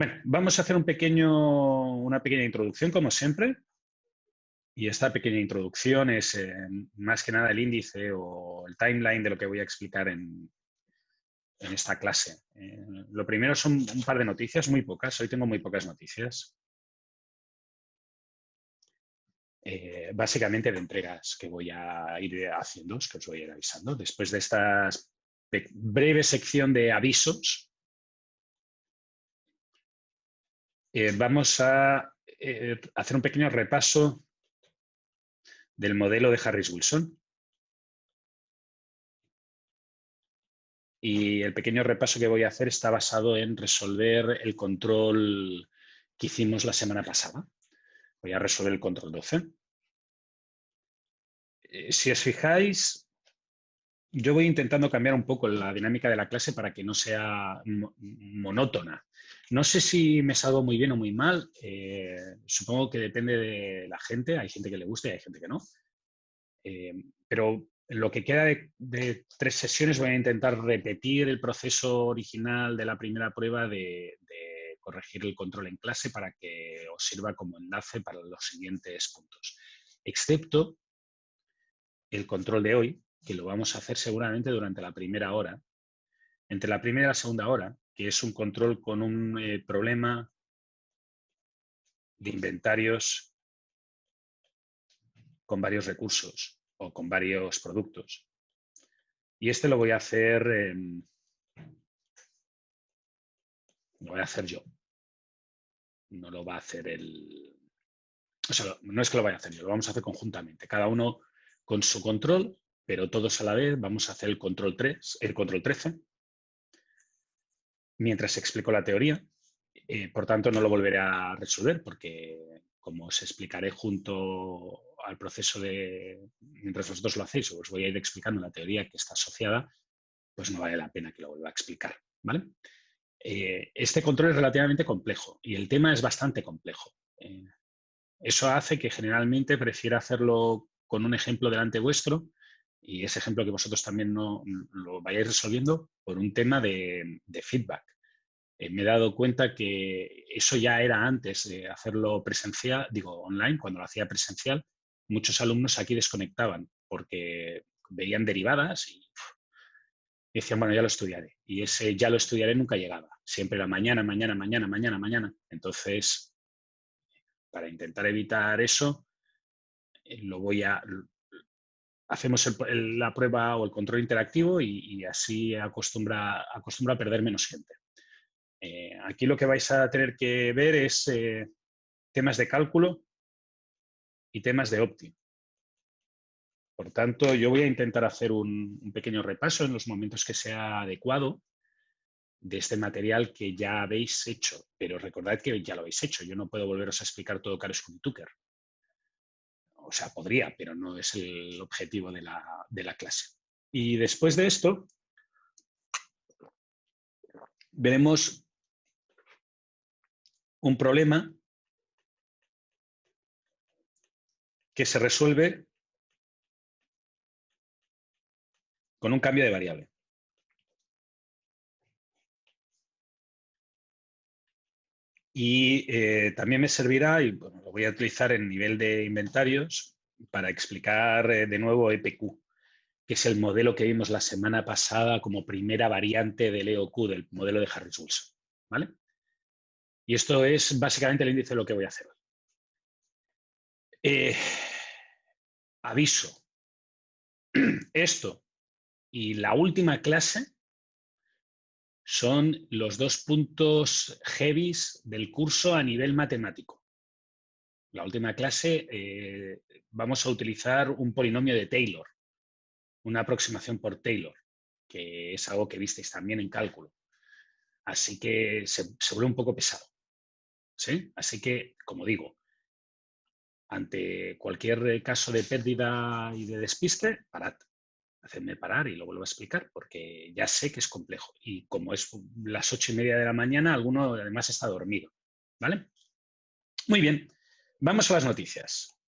Bueno, vamos a hacer una pequeña introducción, como siempre. Y esta pequeña introducción es más que nada el índice o el timeline de lo que voy a explicar en esta clase. Lo primero son un par de noticias, muy pocas. Hoy tengo muy pocas noticias. Básicamente de entregas que voy a ir haciendo, que os voy a ir avisando. Después de esta breve sección de avisos, vamos a hacer un pequeño repaso del modelo de Harris-Wilson. Y el pequeño repaso que voy a hacer está basado en resolver el control que hicimos la semana pasada. Voy a resolver el control 12. Si os fijáis, yo voy intentando cambiar un poco la dinámica de la clase para que no sea monótona. No sé si me salgo muy bien o muy mal. Supongo que depende de la gente. Hay gente que le gusta y hay gente que no. Pero en lo que queda de 3 sesiones voy a intentar repetir el proceso original de la primera prueba de corregir el control en clase para que os sirva como enlace para los siguientes puntos. Excepto el control de hoy, que lo vamos a hacer seguramente durante la primera hora, entre la primera y la segunda hora, que es un control con un problema de inventarios con varios recursos o con varios productos. Y este lo voy a hacer yo. No lo va a hacer o sea, no es que lo vaya a hacer yo, lo vamos a hacer conjuntamente. Cada uno con su control, pero todos a la vez vamos a hacer el control 13, mientras explico la teoría. Por tanto, no lo volveré a resolver porque, como os explicaré junto al proceso mientras vosotros lo hacéis, os voy a ir explicando la teoría que está asociada, pues no vale la pena que lo vuelva a explicar, ¿vale? Este control es relativamente complejo y el tema es bastante complejo. Eso hace que generalmente prefiera hacerlo con un ejemplo delante vuestro y ese ejemplo que vosotros también no lo vayáis resolviendo por un tema de feedback. Me he dado cuenta que eso ya era antes de hacerlo presencial, digo online, cuando lo hacía presencial, muchos alumnos aquí desconectaban porque veían derivadas y decían, bueno, ya lo estudiaré. Y ese ya lo estudiaré nunca llegaba. Siempre era mañana, mañana, mañana, mañana, mañana. Entonces, para intentar evitar eso, hacemos la prueba o el control interactivo y así acostumbra a perder menos gente. Aquí lo que vais a tener que ver es temas de cálculo y temas de Opti. Por tanto, yo voy a intentar hacer un pequeño repaso en los momentos que sea adecuado de este material que ya habéis hecho, pero recordad que ya lo habéis hecho. Yo no puedo volveros a explicar todo Cares cum Tucker. O sea, podría, pero no es el objetivo de la clase. Y después de esto, veremos un problema que se resuelve con un cambio de variable. Y también me servirá, y bueno, lo voy a utilizar en nivel de inventarios, para explicar de nuevo EPQ, que es el modelo que vimos la semana pasada como primera variante del EOQ, del modelo de Harris-Wilson. ¿Vale? Y esto es básicamente el índice de lo que voy a hacer hoy. Aviso. Esto y la última clase son los 2 puntos heavies del curso a nivel matemático. La última clase vamos a utilizar un polinomio de Taylor, una aproximación por Taylor, que es algo que visteis también en cálculo. Así que se vuelve un poco pesado. ¿Sí? Así que, como digo, ante cualquier caso de pérdida y de despiste, parad. Hacedme parar y lo vuelvo a explicar porque ya sé que es complejo. Y como es las 8:30 de la mañana, alguno además está dormido. ¿Vale? Muy bien. Vamos a las noticias.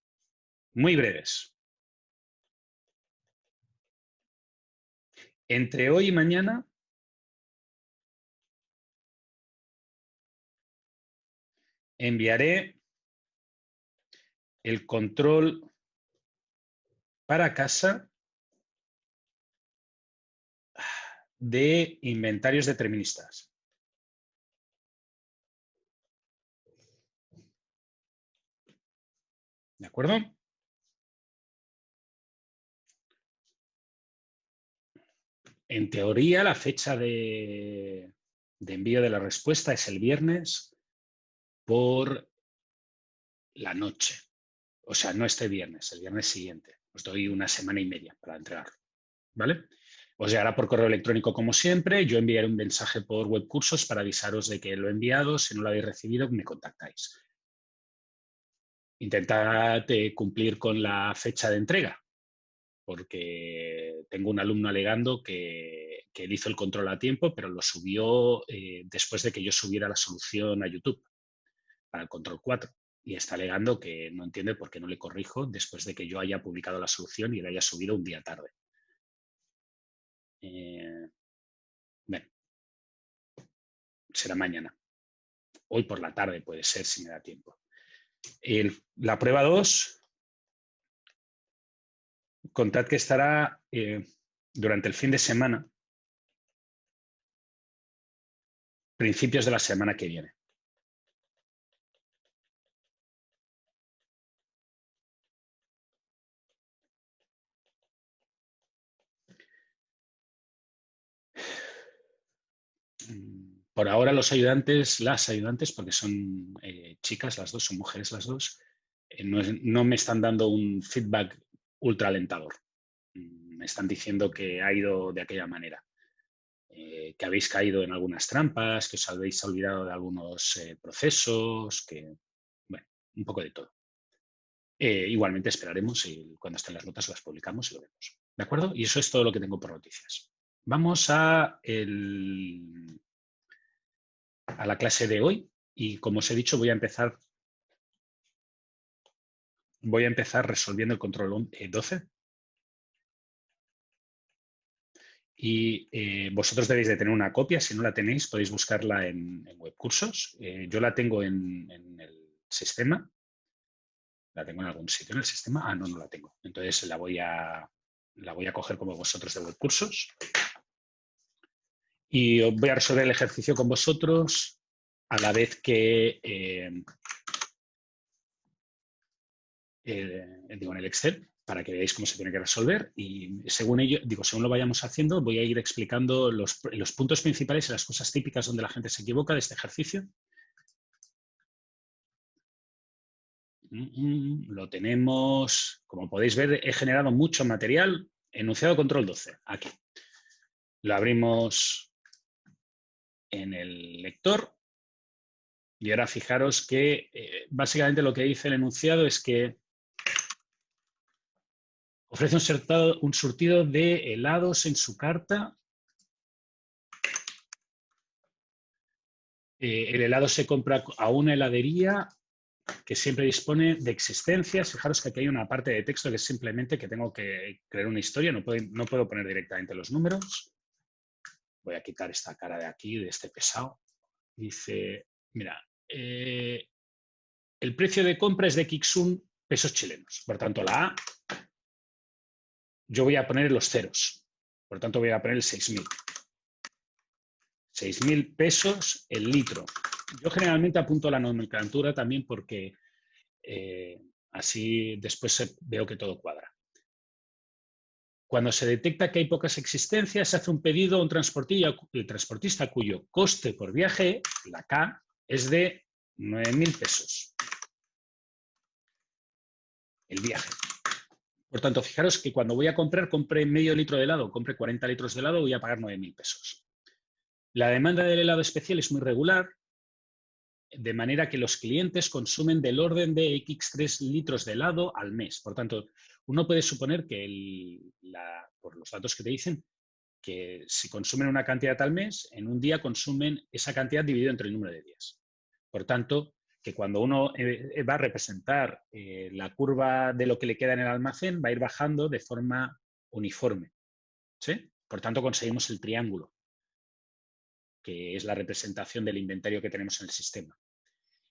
Muy breves. Entre hoy y mañana enviaré el control para casa de inventarios deterministas. ¿De acuerdo? En teoría, la fecha de envío de la respuesta es el viernes por la noche. O sea, no este viernes, el viernes siguiente. Os doy una semana y media para entregarlo. ¿Vale? Os llegará por correo electrónico como siempre. Yo enviaré un mensaje por webcursos para avisaros de que lo he enviado. Si no lo habéis recibido, me contactáis. Intentad cumplir con la fecha de entrega, porque tengo un alumno alegando que él hizo el control a tiempo, pero lo subió después de que yo subiera la solución a YouTube para el control 4. Y está alegando que no entiende por qué no le corrijo después de que yo haya publicado la solución y la haya subido un día tarde. Bueno, será mañana. Hoy por la tarde puede ser, si me da tiempo. La prueba 2, contad que estará durante el fin de semana, principios de la semana que viene. Por ahora las ayudantes, porque son chicas las dos, son mujeres las dos, no me están dando un feedback ultra alentador. Me están diciendo que ha ido de aquella manera, que habéis caído en algunas trampas, que os habéis olvidado de algunos procesos, que, bueno, un poco de todo. Igualmente esperaremos y cuando estén las notas las publicamos y lo vemos. ¿De acuerdo? Y eso es todo lo que tengo por noticias. Vamos a la clase de hoy y, como os he dicho, voy a empezar resolviendo el control 12. Y vosotros debéis de tener una copia. Si no la tenéis, podéis buscarla en webcursos. Yo la tengo en el sistema. ¿La tengo en algún sitio en el sistema? Ah, no la tengo. Entonces la voy a coger como vosotros de webcursos. Y os voy a resolver el ejercicio con vosotros a la vez que digo, en el Excel, para que veáis cómo se tiene que resolver. Y según lo vayamos haciendo, voy a ir explicando los puntos principales y las cosas típicas donde la gente se equivoca de este ejercicio. Lo tenemos, como podéis ver, he generado mucho material. Enunciado control 12, aquí. Lo abrimos en el lector. Y ahora fijaros que básicamente lo que dice el enunciado es que ofrece un surtido de helados en su carta. El helado se compra a una heladería que siempre dispone de existencias. Fijaros que aquí hay una parte de texto que es simplemente que tengo que crear una historia. No puedo poner directamente los números. Voy a quitar esta cara de aquí, de este pesado. Dice, mira, el precio de compra es de Kixun pesos chilenos. Por tanto, la A, yo voy a poner los ceros. Por tanto, voy a poner el 6.000. 6.000 pesos el litro. Yo generalmente apunto la nomenclatura también porque así después veo que todo cuadra. Cuando se detecta que hay pocas existencias, se hace un pedido a un transportista cuyo coste por viaje, la K, es de 9.000 pesos. El viaje. Por tanto, fijaros que cuando voy a comprar, compre medio litro de helado, compre 40 litros de helado, voy a pagar 9.000 pesos. La demanda del helado especial es muy regular, de manera que los clientes consumen del orden de X3 litros de helado al mes. Por tanto, uno puede suponer que, por los datos que te dicen, que si consumen una cantidad al mes, en un día consumen esa cantidad dividido entre el número de días. Por tanto, que cuando uno va a representar la curva de lo que le queda en el almacén, va a ir bajando de forma uniforme. ¿Sí? Por tanto, conseguimos el triángulo, que es la representación del inventario que tenemos en el sistema.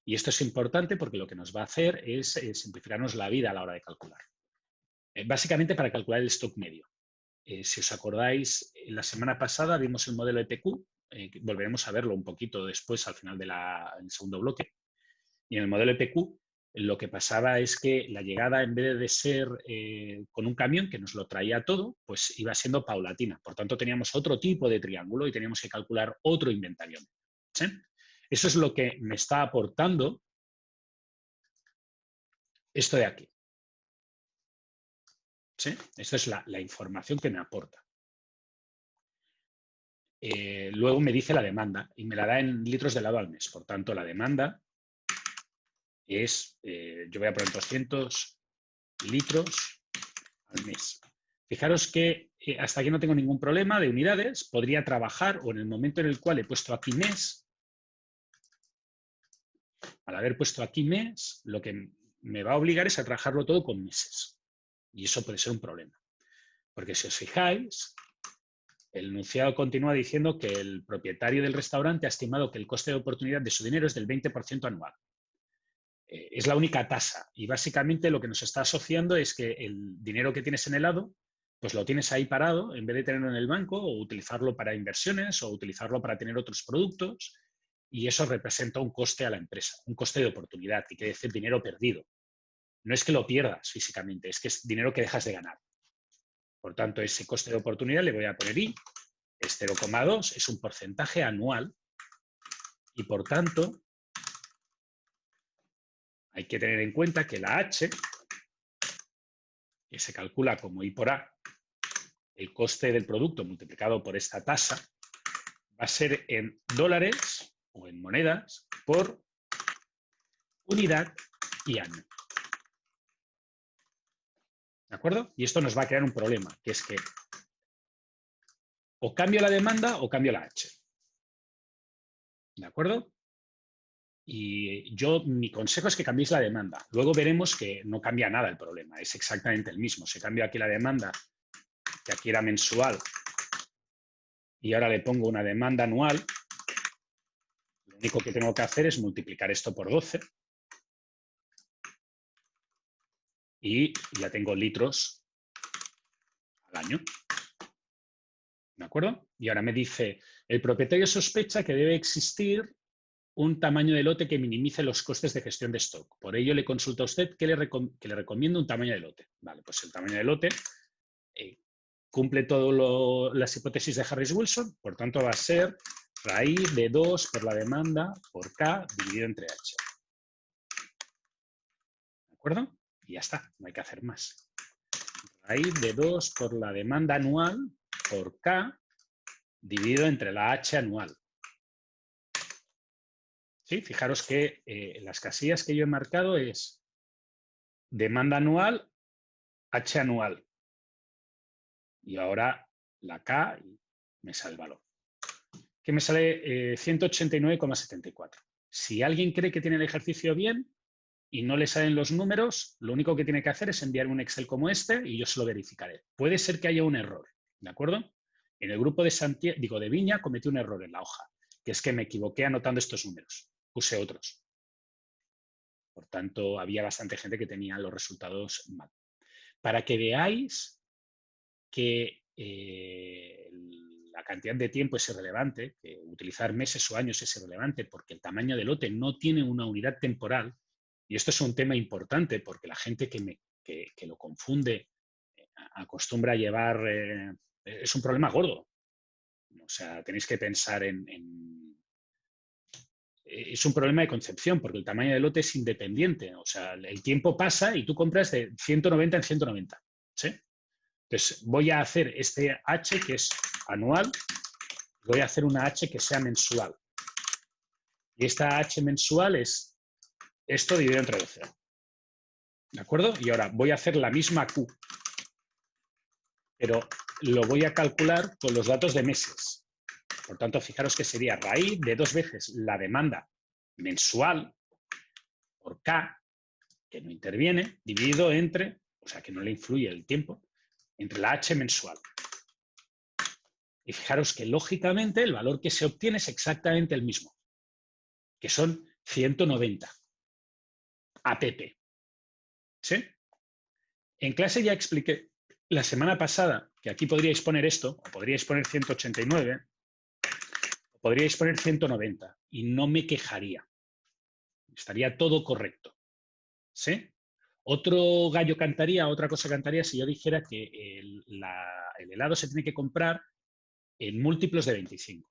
Y esto es importante porque lo que nos va a hacer es simplificarnos la vida a la hora de calcular. Básicamente para calcular el stock medio. Si os acordáis, la semana pasada vimos el modelo EPQ, volveremos a verlo un poquito después al final del segundo bloque. Y en el modelo EPQ lo que pasaba es que la llegada, en vez de ser con un camión que nos lo traía todo, pues iba siendo paulatina. Por tanto, teníamos otro tipo de triángulo y teníamos que calcular otro inventario. ¿Sí? Eso es lo que me está aportando esto de aquí. ¿Sí? Esto es la información que me aporta. Luego me dice la demanda y me la da en litros de helado al mes. Por tanto, la demanda es, yo voy a poner 200 litros al mes. Fijaros que hasta aquí no tengo ningún problema de unidades. Podría trabajar, o en el momento en el cual he puesto aquí mes, al haber puesto aquí mes, lo que me va a obligar es a trabajarlo todo con meses. Y eso puede ser un problema. Porque si os fijáis, el enunciado continúa diciendo que el propietario del restaurante ha estimado que el coste de oportunidad de su dinero es del 20% anual. Es la única tasa y básicamente lo que nos está asociando es que el dinero que tienes en el lado, pues lo tienes ahí parado en vez de tenerlo en el banco o utilizarlo para inversiones o utilizarlo para tener otros productos, y eso representa un coste a la empresa, un coste de oportunidad, que quiere decir dinero perdido. No es que lo pierdas físicamente, es que es dinero que dejas de ganar. Por tanto, ese coste de oportunidad le voy a poner I, es 0,2, es un porcentaje anual y por tanto hay que tener en cuenta que la H, que se calcula como I por A, el coste del producto multiplicado por esta tasa, va a ser en dólares o en monedas por unidad y año. ¿De acuerdo? Y esto nos va a crear un problema, que es que o cambio la demanda o cambio la H. ¿De acuerdo? Y mi consejo es que cambiéis la demanda. Luego veremos que no cambia nada el problema, es exactamente el mismo. Se cambia aquí la demanda, que aquí era mensual, y ahora le pongo una demanda anual. Lo único que tengo que hacer es multiplicar esto por 12 y ya tengo litros al año. ¿De acuerdo? Y ahora me dice, el propietario sospecha que debe existir un tamaño de lote que minimice los costes de gestión de stock. Por ello le consulta a usted que le recomiendo un tamaño de lote. Vale, pues el tamaño de lote cumple todas las hipótesis de Harris-Wilson, por tanto va a ser raíz de 2 por la demanda por K dividido entre H. ¿De acuerdo? Y ya está, no hay que hacer más. Raíz de 2 por la demanda anual por K dividido entre la H anual. ¿Sí? Fijaros que las casillas que yo he marcado es demanda anual, H anual. Y ahora la K me sale el valor. Que me sale 189,74. Si alguien cree que tiene el ejercicio bien y no le salen los números, lo único que tiene que hacer es enviar un Excel como este y yo se lo verificaré. Puede ser que haya un error, ¿de acuerdo? En el grupo de Viña cometí un error en la hoja, que es que me equivoqué anotando estos números. Puse otros. Por tanto, había bastante gente que tenía los resultados mal. Para que veáis que la cantidad de tiempo es irrelevante, que utilizar meses o años es irrelevante porque el tamaño del lote no tiene una unidad temporal, y esto es un tema importante porque la gente que lo confunde acostumbra a llevar... es un problema gordo. O sea, tenéis que pensar es un problema de concepción, porque el tamaño del lote es independiente. O sea, el tiempo pasa y tú compras de 190 en 190. ¿Sí? Entonces, voy a hacer este H que es anual, voy a hacer una H que sea mensual. Y esta H mensual es esto dividido entre 12. ¿De acuerdo? Y ahora voy a hacer la misma Q, pero lo voy a calcular con los datos de meses. Por tanto, fijaros que sería raíz de 2 veces la demanda mensual por K, que no interviene, dividido entre, o sea, que no le influye el tiempo, entre la H mensual. Y fijaros que, lógicamente, el valor que se obtiene es exactamente el mismo, que son 190 APP. ¿Sí? En clase ya expliqué la semana pasada que aquí podríais poner esto, o podríais poner 189, o podríais poner 190, y no me quejaría. Estaría todo correcto. ¿Sí? Otro gallo cantaría, otra cosa cantaría si yo dijera que el helado se tiene que comprar en múltiplos de 25.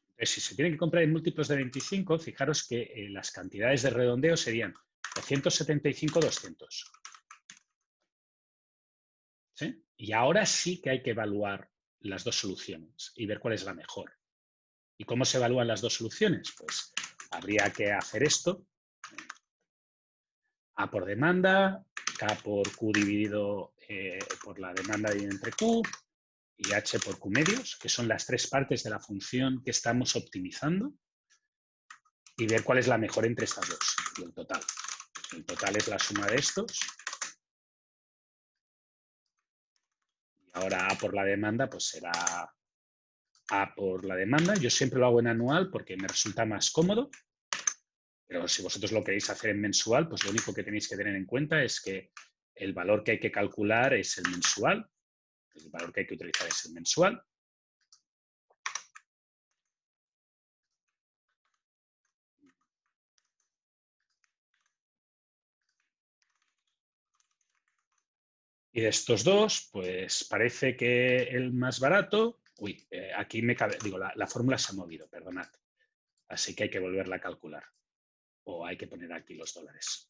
Entonces, si se tiene que comprar en múltiplos de 25, fijaros que las cantidades de redondeo serían 275, 200. ¿Sí? Y ahora sí que hay que evaluar las dos soluciones y ver cuál es la mejor. ¿Y cómo se evalúan las dos soluciones? Pues habría que hacer esto. A por demanda, K por Q dividido por la demanda dividido entre Q, y H por Q medios, que son las tres partes de la función que estamos optimizando, y ver cuál es la mejor entre estas dos, y el total. El total es la suma de estos. Y ahora A por la demanda, pues será A por la demanda. Yo siempre lo hago en anual porque me resulta más cómodo, pero si vosotros lo queréis hacer en mensual, pues lo único que tenéis que tener en cuenta es que el valor que hay que calcular es el mensual, el valor que hay que utilizar es el mensual. Y de estos dos, pues parece que el más barato... Uy, aquí me cabe... Digo, la fórmula se ha movido, perdonad. Así que hay que volverla a calcular. O hay que poner aquí los dólares.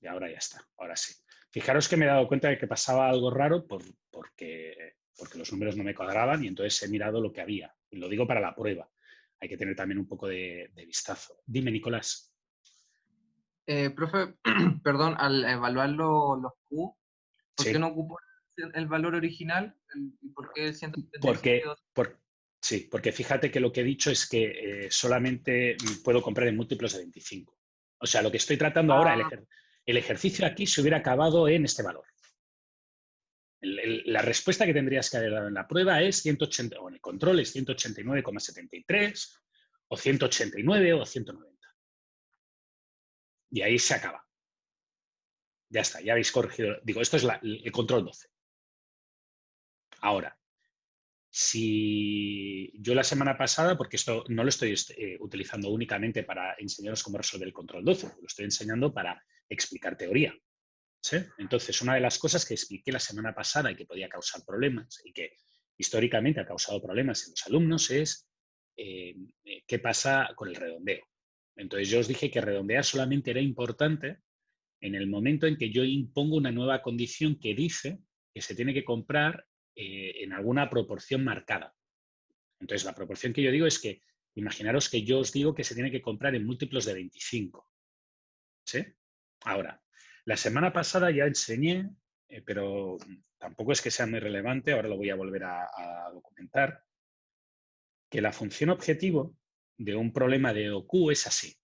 Y ahora ya está, ahora sí. Fijaros que me he dado cuenta de que pasaba algo raro porque los números no me cuadraban y entonces he mirado lo que había. Y lo digo para la prueba. Hay que tener también un poco de vistazo. Dime, Nicolás. Profe, perdón, al evaluar los Q, ¿por qué Sí, no ocupo el valor original? ¿Y por qué el 175 y porque, 2? sí, porque fíjate que lo que he dicho es que solamente puedo comprar en múltiplos de 25. O sea, lo que estoy tratando ahora, Ah, el ejercicio aquí se hubiera acabado en este valor. La respuesta que tendrías que haber dado en la prueba es 180, o en el control es 189,73, o 189 o 190. Y ahí se acaba. Ya está, ya habéis corregido. Digo, esto es el control 12. Ahora, si yo la semana pasada, porque esto no lo estoy utilizando únicamente para enseñaros cómo resolver el control 12, lo estoy enseñando para explicar teoría. ¿Sí? Entonces, una de las cosas que expliqué la semana pasada y que podía causar problemas y que históricamente ha causado problemas en los alumnos es qué pasa con el redondeo. Entonces, yo os dije que redondear solamente era importante en el momento en que yo impongo una nueva condición que dice que se tiene que comprar en alguna proporción marcada. Entonces, la proporción que yo digo es que, imaginaros que yo os digo que se tiene que comprar en múltiplos de 25. ¿Sí? Ahora, la semana pasada ya enseñé, pero tampoco es que sea muy relevante, ahora lo voy a volver a documentar, que la función objetivo de un problema de OQ es así.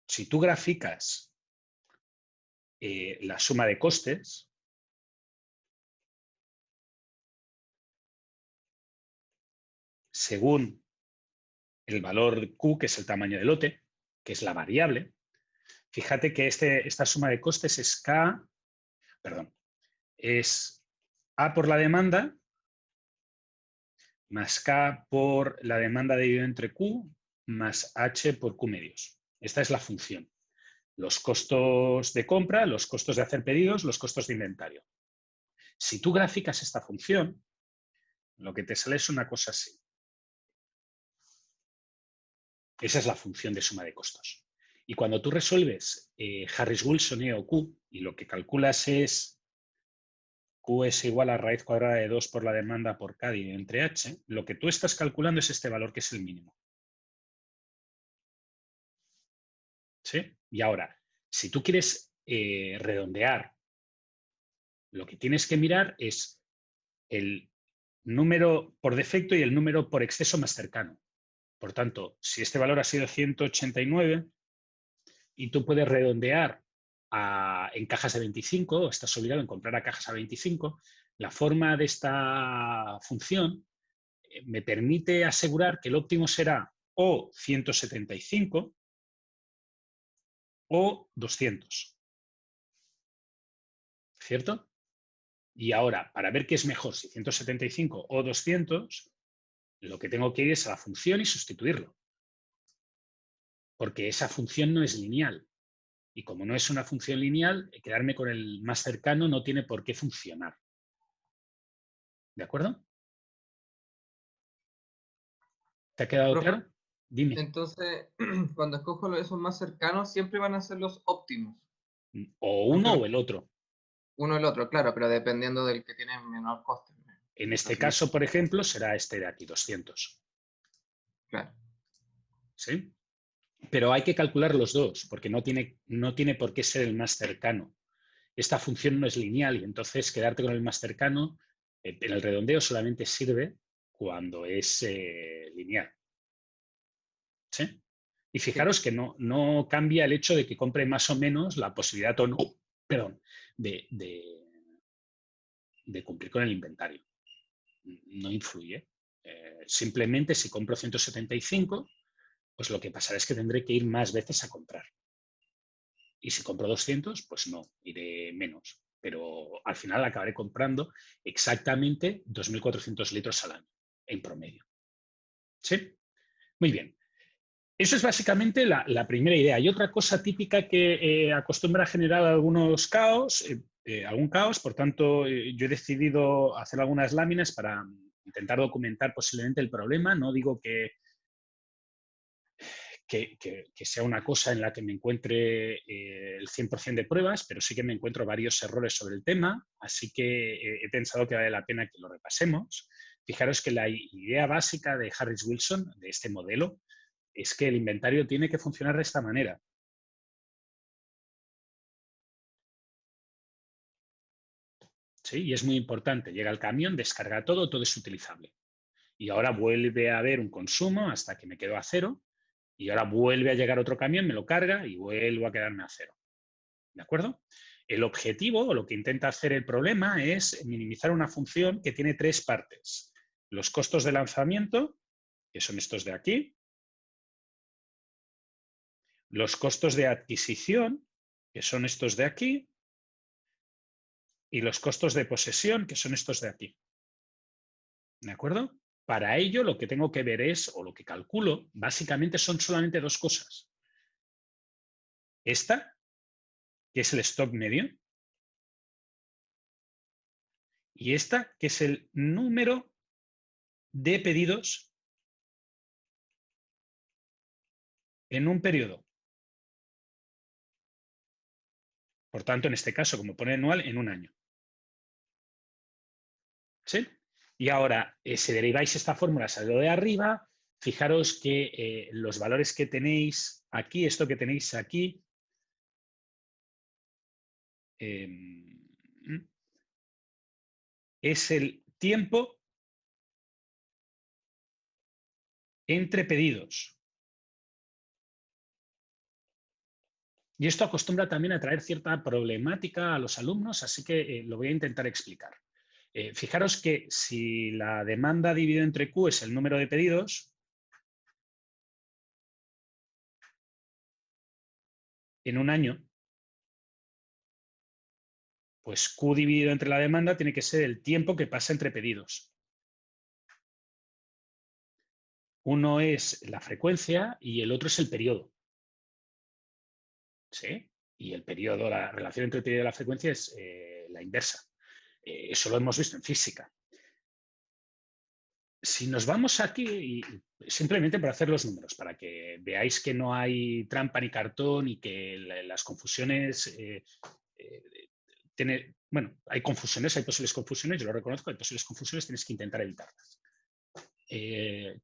Si tú graficas la suma de costes, según el valor Q, que es el tamaño del lote, que es la variable, fíjate que esta suma de costes es K, perdón, es A por la demanda más K por la demanda dividido entre Q más H por Q medios. Esta es la función. Los costos de compra, los costos de hacer pedidos, los costos de inventario. Si tú graficas esta función, lo que te sale es una cosa así. Esa es la función de suma de costos. Y cuando tú resuelves Harris-Wilson E o Q y lo que calculas es Q es igual a raíz cuadrada de 2 por la demanda por K dividido entre H, lo que tú estás calculando es este valor que es el mínimo. ¿Sí? Y ahora, si tú quieres redondear, lo que tienes que mirar es el número por defecto y el número por exceso más cercano. Por tanto, si este valor ha sido 189 y tú puedes redondear en cajas de 25, o estás obligado en comprar a cajas a 25, la forma de esta función me permite asegurar que el óptimo será o 175 o 200. ¿Cierto? Y ahora, para ver qué es mejor, si 175 o 200, lo que tengo que ir es a la función y sustituirlo. Porque esa función no es lineal. Y como no es una función lineal, quedarme con el más cercano no tiene por qué funcionar. ¿De acuerdo? ¿Te ha quedado Profe, claro? Dime. entonces, cuando escojo esos más cercanos, siempre van a ser los óptimos. O Aunque uno o el otro. uno o el otro, claro, pero dependiendo del que tiene menor coste. En este Facilita. caso, por ejemplo, será este de aquí, 200. Claro. ¿Sí? Pero hay que calcular los dos, porque no tiene por qué ser el más cercano. Esta función no es lineal y entonces quedarte con el más cercano en el redondeo solamente sirve cuando es lineal. ¿Sí? Y Sí. fijaros que no cambia el hecho de que compre más o menos la posibilidad o no, perdón, de cumplir con el inventario. No influye. Simplemente si compro 175, pues lo que pasará es que tendré que ir más veces a comprar. Y si compro 200, pues no, iré menos. Pero al final acabaré comprando exactamente 2.400 litros al año, en promedio. ¿Sí? Muy bien. Eso es básicamente la primera idea. Y otra cosa típica que acostumbra a generar algunos caos, algún caos, por tanto, yo he decidido hacer algunas láminas para intentar documentar posiblemente el problema. No digo que sea una cosa en la que me encuentre el 100% de pruebas, pero sí que me encuentro varios errores sobre el tema, así que he pensado que vale la pena que lo repasemos. Fijaros que la idea básica de Harris Wilson, de este modelo, es que el inventario tiene que funcionar de esta manera. ¿Sí? Y es muy importante. Llega el camión, descarga todo, todo es utilizable. Y ahora vuelve a haber un consumo hasta que me quedo a cero. Y ahora vuelve a llegar otro camión, me lo carga y vuelvo a quedarme a cero. ¿De acuerdo? El objetivo, o lo que intenta hacer el problema, es minimizar una función que tiene tres partes. Los costos de lanzamiento, que son estos de aquí. Los costos de adquisición, que son estos de aquí. Y los costos de posesión, que son estos de aquí. ¿De acuerdo? Para ello, lo que tengo que ver es, o lo que calculo, básicamente son solamente dos cosas. Esta, que es el stock medio, y esta, que es el número de pedidos en un periodo. Por tanto, en este caso, como pone anual, en un año. ¿Sí? Y ahora, si deriváis esta fórmula a lo de arriba, fijaros que los valores que tenéis aquí, esto que tenéis aquí, es el tiempo entre pedidos. Y esto acostumbra también a traer cierta problemática a los alumnos, así que lo voy a intentar explicar. Fijaros que si la demanda dividido entre Q es el número de pedidos, en un año, pues Q dividido entre la demanda tiene que ser el tiempo que pasa entre pedidos. Uno es la frecuencia y el otro es el periodo. ¿Sí? Y el periodo, la relación entre el periodo y la frecuencia es la inversa. Eso lo hemos visto en física. Si nos vamos aquí, simplemente para hacer los números, para que veáis que no hay trampa ni cartón y que las confusiones... bueno, hay confusiones, hay posibles confusiones, yo lo reconozco, hay posibles confusiones, tienes que intentar evitarlas.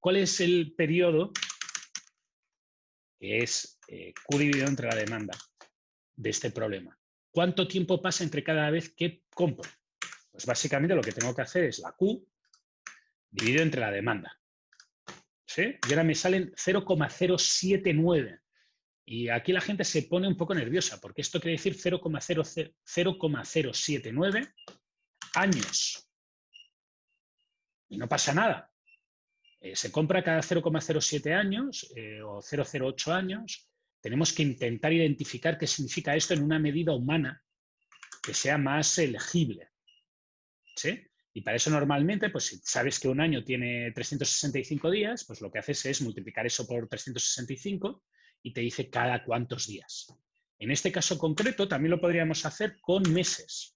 ¿Cuál es el periodo que es Q dividido entre la demanda de este problema? ¿Cuánto tiempo pasa entre cada vez que compro? Pues básicamente lo que tengo que hacer es la Q dividido entre la demanda. ¿sí? Y ahora me salen 0,079. Y aquí la gente se pone un poco nerviosa, porque esto quiere decir 0,079 años. Y no pasa nada. Se compra cada 0,07 años o 0,08 años. Tenemos que intentar identificar qué significa esto en una medida humana que sea más legible. ¿Sí? Y para eso normalmente, pues si sabes que un año tiene 365 días, pues lo que haces es multiplicar eso por 365 y te dice cada cuántos días. En este caso concreto también lo podríamos hacer con meses.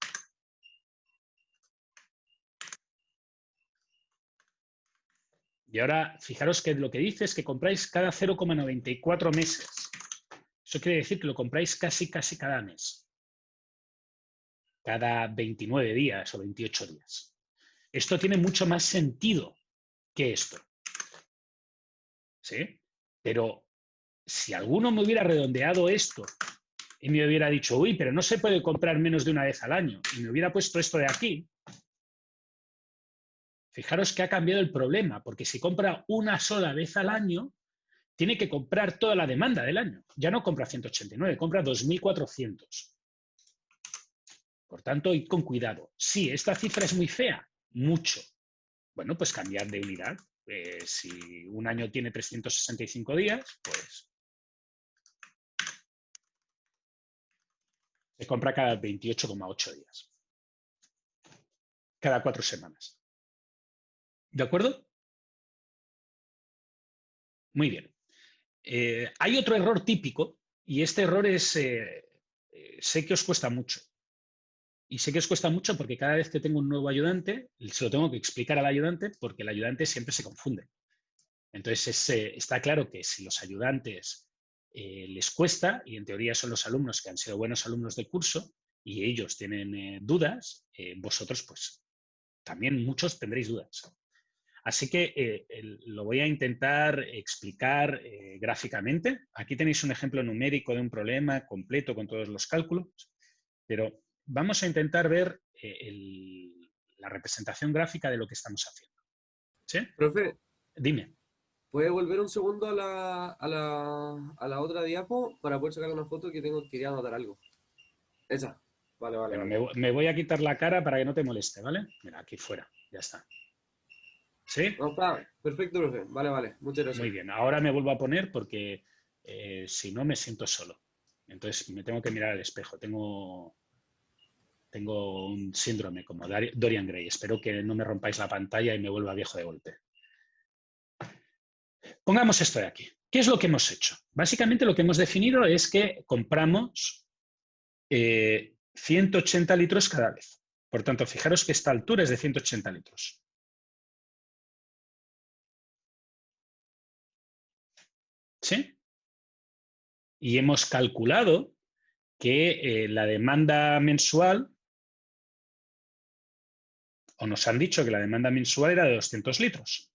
Y ahora fijaros que lo que dice es que compráis cada 0,94 meses. Eso quiere decir que lo compráis casi cada mes. Cada 29 días o 28 días. Esto tiene mucho más sentido que esto. ¿Sí? Pero si alguno me hubiera redondeado esto y me hubiera dicho, uy, pero no se puede comprar menos de una vez al año, y me hubiera puesto esto de aquí, fijaros que ha cambiado el problema, porque si compra una sola vez al año, tiene que comprar toda la demanda del año. Ya no compra 189, compra 2.400. Por tanto, id con cuidado. Sí, esta cifra es muy fea, mucho. Bueno, pues cambiar de unidad. Si un año tiene 365 días, pues se compra cada 28,8 días. Cada 4 semanas. ¿De acuerdo? Muy bien. Hay otro error típico, y este error es, sé que os cuesta mucho. Y sé que os cuesta mucho porque cada vez que tengo un nuevo ayudante, se lo tengo que explicar al ayudante porque el ayudante siempre se confunde. Entonces, está claro que si los ayudantes les cuesta, y en teoría son los alumnos que han sido buenos alumnos del curso, y ellos tienen dudas, vosotros pues también muchos tendréis dudas. Así que lo voy a intentar explicar gráficamente. Aquí tenéis un ejemplo numérico de un problema completo con todos los cálculos, pero vamos a intentar ver la representación gráfica de lo que estamos haciendo. ¿Sí? Profe, Dime. ¿puede volver un segundo a la otra diapo para poder sacar una foto que quería anotar algo? Esa. Vale, vale, Bueno, vale. me voy a quitar la cara para que no te moleste, ¿vale? Mira, aquí fuera, ya está. ¿Sí? No, está perfecto, profe. Vale, vale. Muchas Muy gracias. bien. Ahora me vuelvo a poner porque si no me siento solo. Entonces me tengo que mirar al espejo. Tengo un síndrome como Dorian Gray. Espero que no me rompáis la pantalla y me vuelva viejo de golpe. Pongamos esto de aquí. ¿Qué es lo que hemos hecho? Básicamente lo que hemos definido es que compramos 180 litros cada vez. Por tanto, fijaros que esta altura es de 180 litros. ¿Sí? Y hemos calculado que la demanda mensual, o nos han dicho que la demanda mensual era de 200 litros.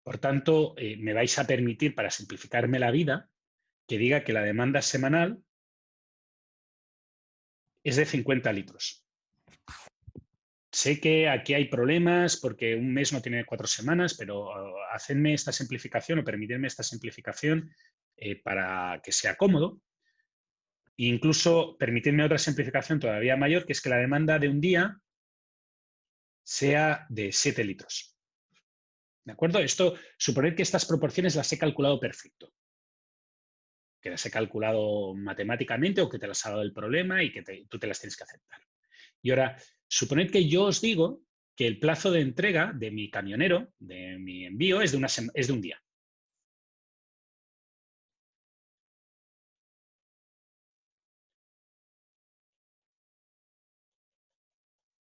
Por tanto, me vais a permitir, para simplificarme la vida, que diga que la demanda semanal es de 50 litros. Sé que aquí hay problemas porque un mes no tiene 4 semanas, pero hacedme esta simplificación o permitidme esta simplificación para que sea cómodo. E incluso permitidme otra simplificación todavía mayor, que es que la demanda de un día sea de 7 litros. ¿De acuerdo? Esto, suponer que estas proporciones las he calculado perfecto. Que las he calculado matemáticamente o que te las ha dado el problema y que tú te las tienes que aceptar. Y ahora, suponed que yo os digo que el plazo de entrega de mi camionero, de mi envío, es de un día.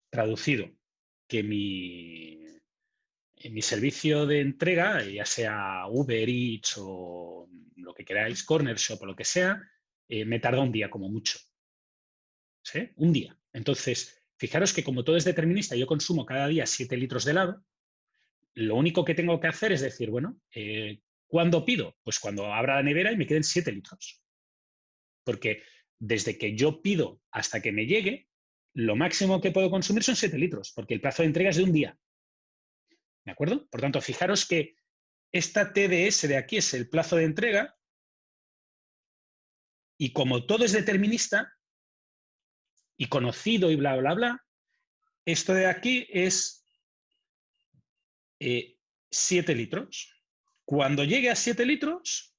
Traducido, que mi servicio de entrega, ya sea Uber Eats o lo que queráis, Corner Shop o lo que sea, me tarda un día como mucho. ¿Sí? Un día. Entonces, fijaros que como todo es determinista, yo consumo cada día 7 litros de helado. Lo único que tengo que hacer es decir, bueno, ¿cuándo pido? Pues cuando abra la nevera y me queden 7 litros. Porque desde que yo pido hasta que me llegue, lo máximo que puedo consumir son 7 litros, porque el plazo de entrega es de un día. ¿De acuerdo? Por tanto, fijaros que esta TDS de aquí es el plazo de entrega, y como todo es determinista y conocido y bla, bla, bla, esto de aquí es 7 litros. Cuando llegue a 7 litros,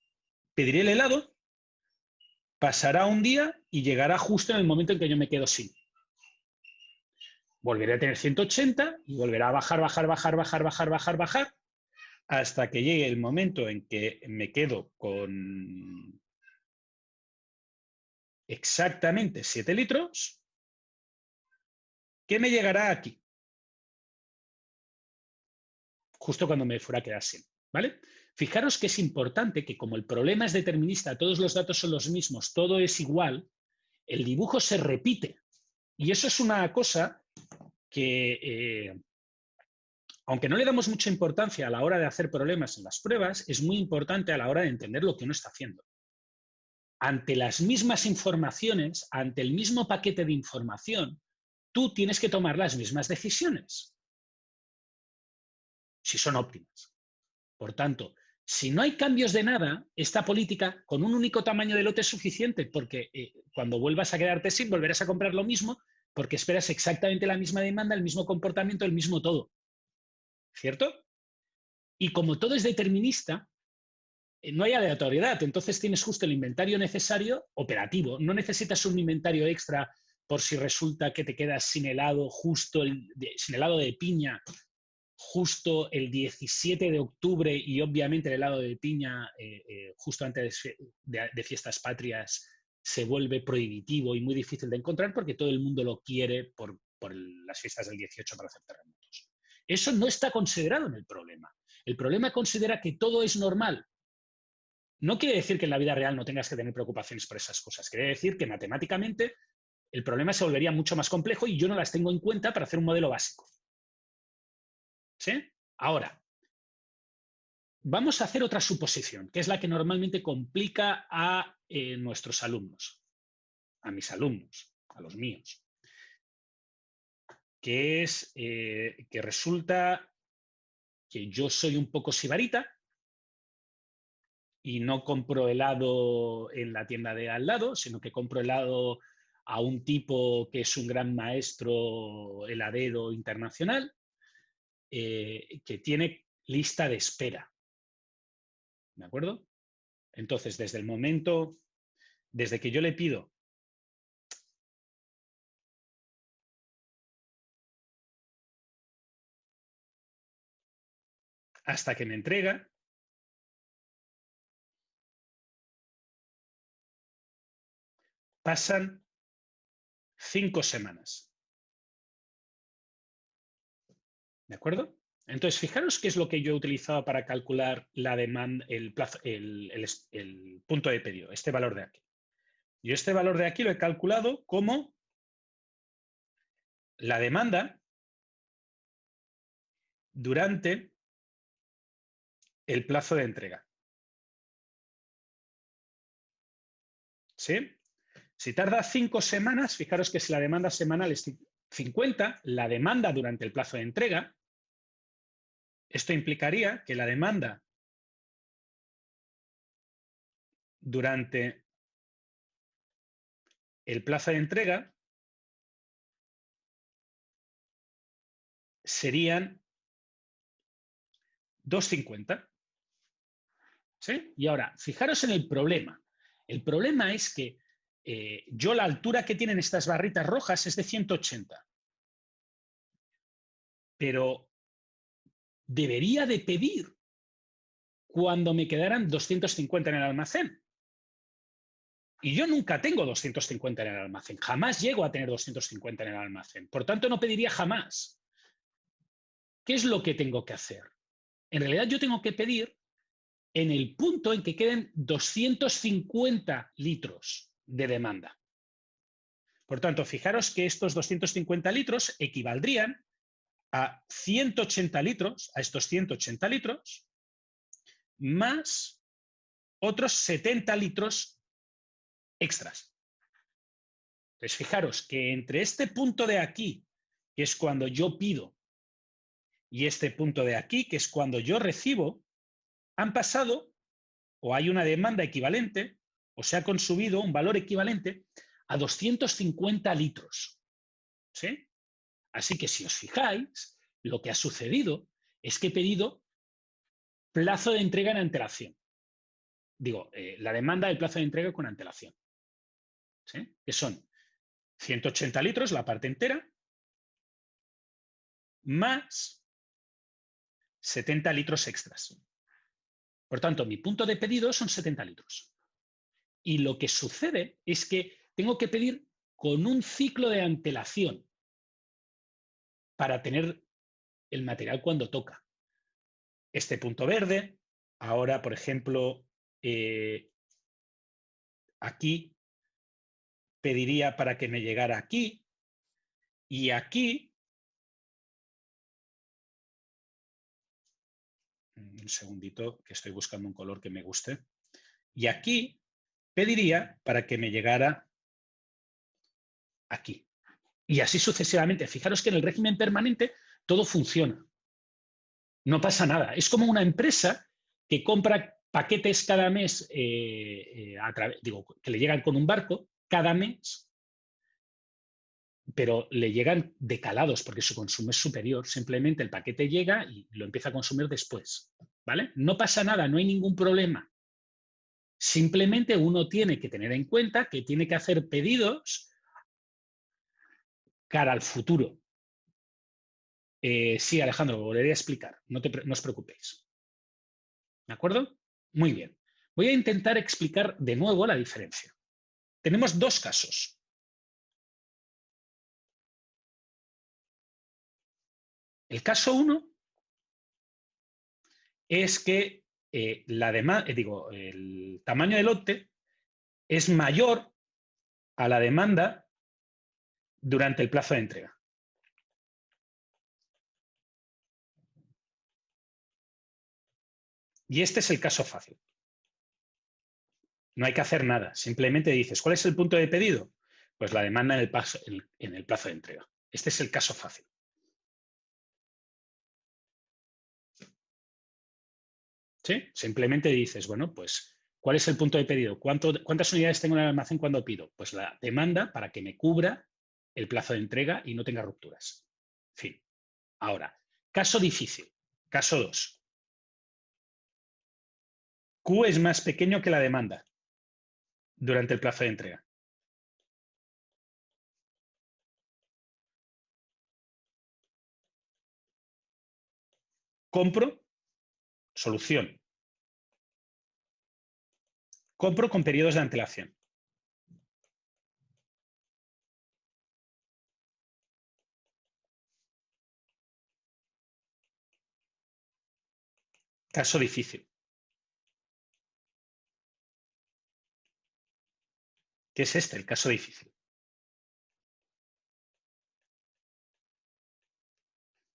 pediré el helado, pasará un día y llegará justo en el momento en que yo me quedo sin. Volveré a tener 180 y volverá a bajar, bajar, bajar, bajar, bajar, bajar, bajar, hasta que llegue el momento en que me quedo con exactamente 7 litros, que me llegará aquí, justo cuando me fuera a quedar sin, ¿vale? Fijaros que es importante que como el problema es determinista, todos los datos son los mismos, todo es igual, el dibujo se repite. Y eso es una cosa que, aunque no le damos mucha importancia a la hora de hacer problemas en las pruebas, es muy importante a la hora de entender lo que uno está haciendo. Ante las mismas informaciones, ante el mismo paquete de información, tú tienes que tomar las mismas decisiones, si son óptimas. Por tanto, si no hay cambios de nada, esta política con un único tamaño de lote es suficiente, porque cuando vuelvas a quedarte sin, volverás a comprar lo mismo, porque esperas exactamente la misma demanda, el mismo comportamiento, el mismo todo. ¿Cierto? Y como todo es determinista, no hay aleatoriedad, entonces tienes justo el inventario necesario operativo. No necesitas un inventario extra por si resulta que te quedas sin helado sin helado de piña justo el 17 de octubre y obviamente el helado de piña justo antes de fiestas patrias se vuelve prohibitivo y muy difícil de encontrar porque todo el mundo lo quiere por las fiestas del 18 para hacer terremotos. Eso no está considerado en el problema. El problema considera que todo es normal. No quiere decir que en la vida real no tengas que tener preocupaciones por esas cosas. Quiere decir que matemáticamente el problema se volvería mucho más complejo y yo no las tengo en cuenta para hacer un modelo básico. ¿Sí? Ahora, vamos a hacer otra suposición, que es la que normalmente complica a nuestros alumnos, a mis alumnos, a los míos, que es que resulta que yo soy un poco sibarita y no compro helado en la tienda de al lado, sino que compro helado a un tipo que es un gran maestro heladero internacional, que tiene lista de espera. ¿De acuerdo? Entonces, desde que yo le pido hasta que me entrega, pasan 5 semanas. ¿De acuerdo? Entonces, fijaros qué es lo que yo he utilizado para calcular la demanda, el punto de pedido, este valor de aquí. Yo este valor de aquí lo he calculado como la demanda durante el plazo de entrega. ¿Sí? Si tarda 5 semanas, fijaros que si la demanda semanal es 50, la demanda durante el plazo de entrega, esto implicaría que la demanda durante el plazo de entrega serían 2,50. ¿Sí? Y ahora, fijaros en el problema. El problema es que yo la altura que tienen estas barritas rojas es de 180. Pero debería de pedir cuando me quedaran 250 en el almacén. Y yo nunca tengo 250 en el almacén. Jamás llego a tener 250 en el almacén. Por tanto, no pediría jamás. ¿Qué es lo que tengo que hacer? En realidad yo tengo que pedir en el punto en que queden 250 litros de demanda. Por tanto, fijaros que estos 250 litros equivaldrían a 180 litros, a estos 180 litros, más otros 70 litros extras. Entonces, fijaros que entre este punto de aquí, que es cuando yo pido, y este punto de aquí, que es cuando yo recibo, han pasado o hay una demanda equivalente o se ha consumido un valor equivalente a 250 litros. ¿Sí? Así que si os fijáis, lo que ha sucedido es que he pedido plazo de entrega en antelación. Digo, la demanda del plazo de entrega con antelación. ¿Sí? Que son 180 litros, la parte entera, más 70 litros extras. Por tanto, mi punto de pedido son 70 litros. Y lo que sucede es que tengo que pedir con un ciclo de antelación para tener el material cuando toca. Este punto verde, ahora, por ejemplo, aquí pediría para que me llegara aquí y aquí, un segundito que estoy buscando un color que me guste, y aquí pediría para que me llegara aquí. Y así sucesivamente. Fijaros que en el régimen permanente todo funciona. No pasa nada. Es como una empresa que compra paquetes cada mes, que le llegan con un barco cada mes, pero le llegan decalados porque su consumo es superior. Simplemente el paquete llega y lo empieza a consumir después. ¿Vale? No pasa nada, no hay ningún problema. Simplemente uno tiene que tener en cuenta que tiene que hacer pedidos cara al futuro. Sí, Alejandro, lo volveré a explicar. No os preocupéis. ¿De acuerdo? Muy bien. Voy a intentar explicar de nuevo la diferencia. Tenemos dos casos. El caso 1 es que el tamaño del lote es mayor a la demanda durante el plazo de entrega. Y este es el caso fácil. No hay que hacer nada. Simplemente dices, ¿cuál es el punto de pedido? Pues la demanda en el plazo de entrega. Este es el caso fácil. ¿Sí? Simplemente dices, bueno, pues, ¿cuál es el punto de pedido? ¿Cuántas unidades tengo en el almacén cuando pido? Pues la demanda para que me cubra el plazo de entrega y no tenga rupturas. Fin. Ahora, caso difícil. Caso 2. Q es más pequeño que la demanda durante el plazo de entrega. Compro, solución. Compro con periodos de antelación. Caso difícil. ¿Qué es este? El caso difícil.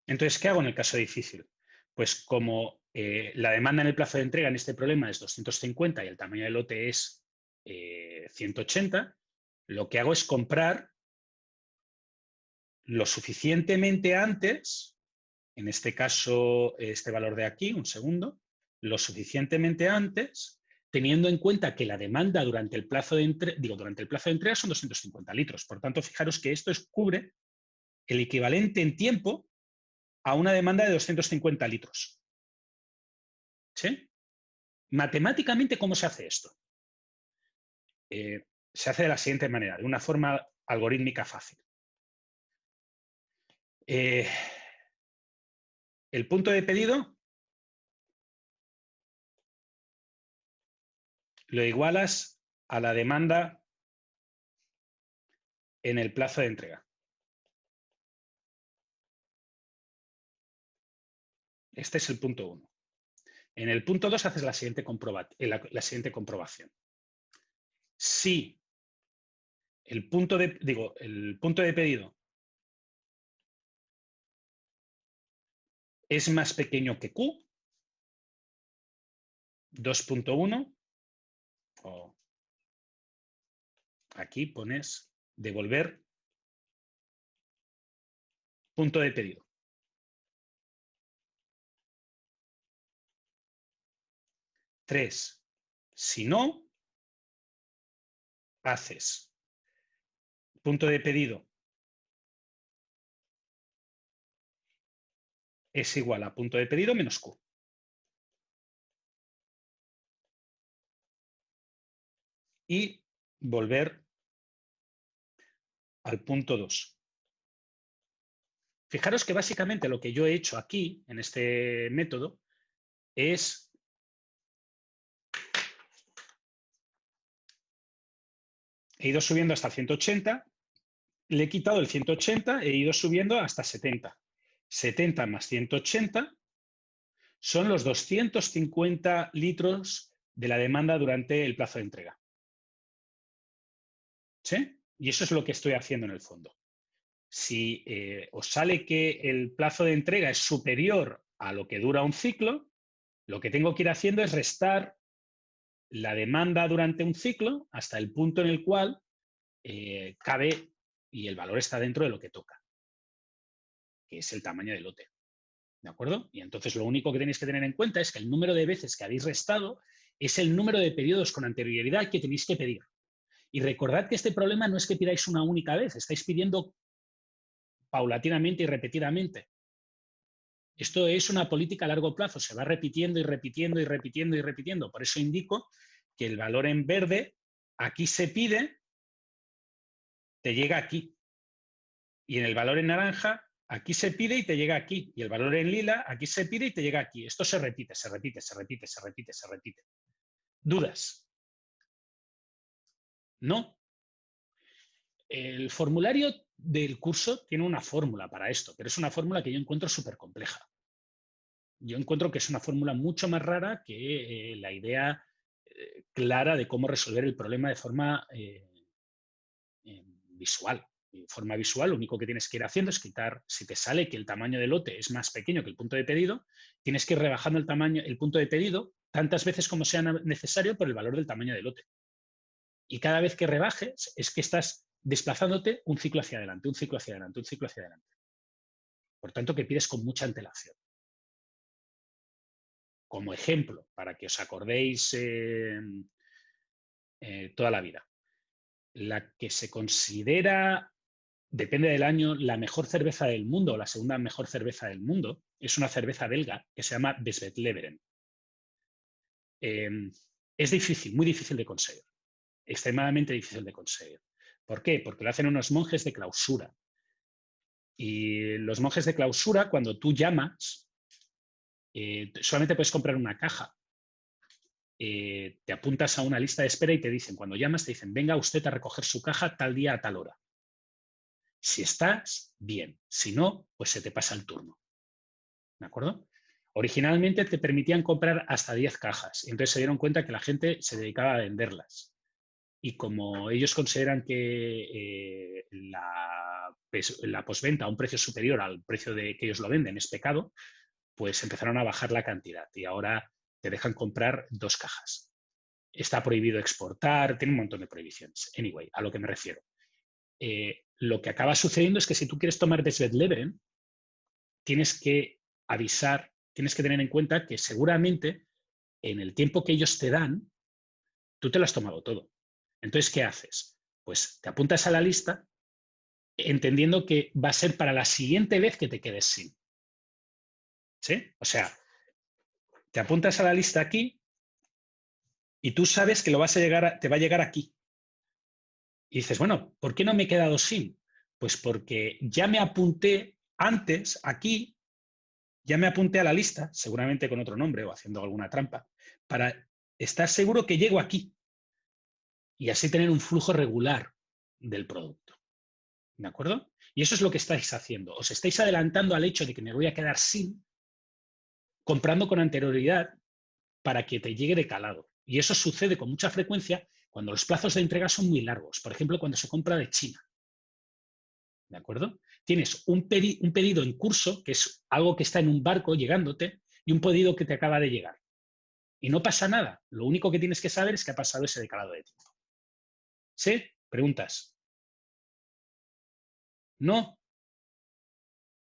Entonces, ¿qué hago en el caso difícil? Pues como la demanda en el plazo de entrega en este problema es 250 y el tamaño del lote es 180, lo que hago es comprar lo suficientemente antes, en este caso este valor de aquí, un segundo, lo suficientemente antes, teniendo en cuenta que la demanda durante el plazo de entrega son 250 litros. Por tanto, fijaros que esto cubre el equivalente en tiempo a una demanda de 250 litros. ¿Sí? Matemáticamente, ¿cómo se hace esto? Se hace de la siguiente manera, de una forma algorítmica fácil. El punto de pedido lo igualas a la demanda en el plazo de entrega. Este es el punto 1. En el punto 2 haces la siguiente comprobación. Si el punto de pedido es más pequeño que Q, 2.1, o aquí pones devolver punto de pedido. 3. Si no, haces punto de pedido es igual a punto de pedido menos Q. Y volver al punto 2. Fijaros que básicamente lo que yo he hecho aquí, en este método, es he ido subiendo hasta 180, le he quitado el 180, he ido subiendo hasta 70. 70 más 180 son los 250 litros de la demanda durante el plazo de entrega. ¿Sí? Y eso es lo que estoy haciendo en el fondo. Si os sale que el plazo de entrega es superior a lo que dura un ciclo, lo que tengo que ir haciendo es restar la demanda durante un ciclo hasta el punto en el cual cabe y el valor está dentro de lo que toca, que es el tamaño del lote. ¿De acuerdo? Y entonces lo único que tenéis que tener en cuenta es que el número de veces que habéis restado es el número de periodos con anterioridad que tenéis que pedir. Y recordad que este problema no es que pidáis una única vez, estáis pidiendo paulatinamente y repetidamente. Esto es una política a largo plazo, se va repitiendo y repitiendo y repitiendo y repitiendo. Por eso indico que el valor en verde, aquí se pide, te llega aquí. Y en el valor en naranja, aquí se pide y te llega aquí. Y el valor en lila, aquí se pide y te llega aquí. Esto se repite, se repite, se repite, se repite, se repite. ¿Dudas? ¿No? El formulario del curso tiene una fórmula para esto, pero es una fórmula que yo encuentro súper compleja. Yo encuentro que es una fórmula mucho más rara que la idea clara de cómo resolver el problema de forma visual. De forma visual, lo único que tienes que ir haciendo es quitar, si te sale que el tamaño del lote es más pequeño que el punto de pedido, tienes que ir rebajando el tamaño, el punto de pedido tantas veces como sea necesario por el valor del tamaño del lote. Y cada vez que rebajes es que estás desplazándote un ciclo hacia adelante, un ciclo hacia adelante, un ciclo hacia adelante. Por tanto, que pides con mucha antelación. Como ejemplo, para que os acordéis toda la vida. La que se considera, depende del año, la mejor cerveza del mundo, o la segunda mejor cerveza del mundo, es una cerveza belga que se llama Beswetleveren. Es difícil, muy difícil de conseguir. Extremadamente difícil de conseguir. ¿Por qué? Porque lo hacen unos monjes de clausura. Y los monjes de clausura, cuando tú llamas, solamente puedes comprar una caja. Te apuntas a una lista de espera y te dicen, cuando llamas, te dicen, venga usted a recoger su caja tal día a tal hora. Si estás, bien. Si no, pues se te pasa el turno. ¿De acuerdo? Originalmente te permitían comprar hasta 10 cajas. Y entonces se dieron cuenta que la gente se dedicaba a venderlas. Y como ellos consideran que la postventa a un precio superior al precio de que ellos lo venden es pecado, pues empezaron a bajar la cantidad y ahora te dejan comprar 2 cajas. Está prohibido exportar, tiene un montón de prohibiciones. Anyway, a lo que me refiero. Lo que acaba sucediendo es que si tú quieres tomar Beswetleveren, tienes que avisar, tienes que tener en cuenta que seguramente en el tiempo que ellos te dan, tú te lo has tomado todo. Entonces, ¿qué haces? Pues te apuntas a la lista entendiendo que va a ser para la siguiente vez que te quedes sin. ¿Sí? O sea, te apuntas a la lista aquí y tú sabes que te va a llegar aquí. Y dices, bueno, ¿por qué no me he quedado sin? Pues porque ya me apunté antes aquí, ya me apunté a la lista, seguramente con otro nombre o haciendo alguna trampa, para estar seguro que llego aquí y así tener un flujo regular del producto. ¿De acuerdo? Y eso es lo que estáis haciendo. Os estáis adelantando al hecho de que me voy a quedar sin, comprando con anterioridad para que te llegue de calado. Y eso sucede con mucha frecuencia cuando los plazos de entrega son muy largos. Por ejemplo, cuando se compra de China. ¿De acuerdo? Tienes un pedido en curso, que es algo que está en un barco llegándote, y un pedido que te acaba de llegar. Y no pasa nada. Lo único que tienes que saber es que ha pasado ese decalado de tiempo. ¿Sí? ¿Preguntas? ¿No?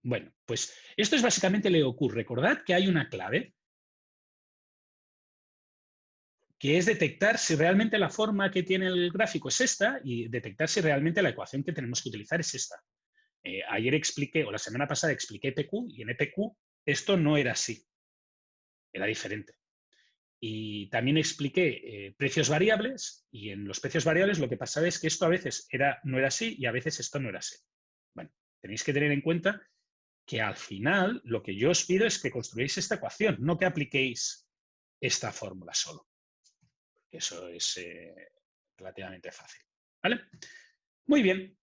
Bueno, pues esto es básicamente lo que ocurre. Recordad que hay una clave. que es detectar si realmente la forma que tiene el gráfico es esta y detectar si realmente la ecuación que tenemos que utilizar es esta. Ayer expliqué, o la semana pasada expliqué EPQ, y en EPQ esto no era así, era diferente. Y también expliqué precios variables, y en los precios variables lo que pasaba es que esto a veces no era así y a veces esto no era así. Bueno, tenéis que tener en cuenta que al final lo que yo os pido es que construyáis esta ecuación, no que apliquéis esta fórmula solo. Eso es relativamente fácil. ¿Vale? Muy bien.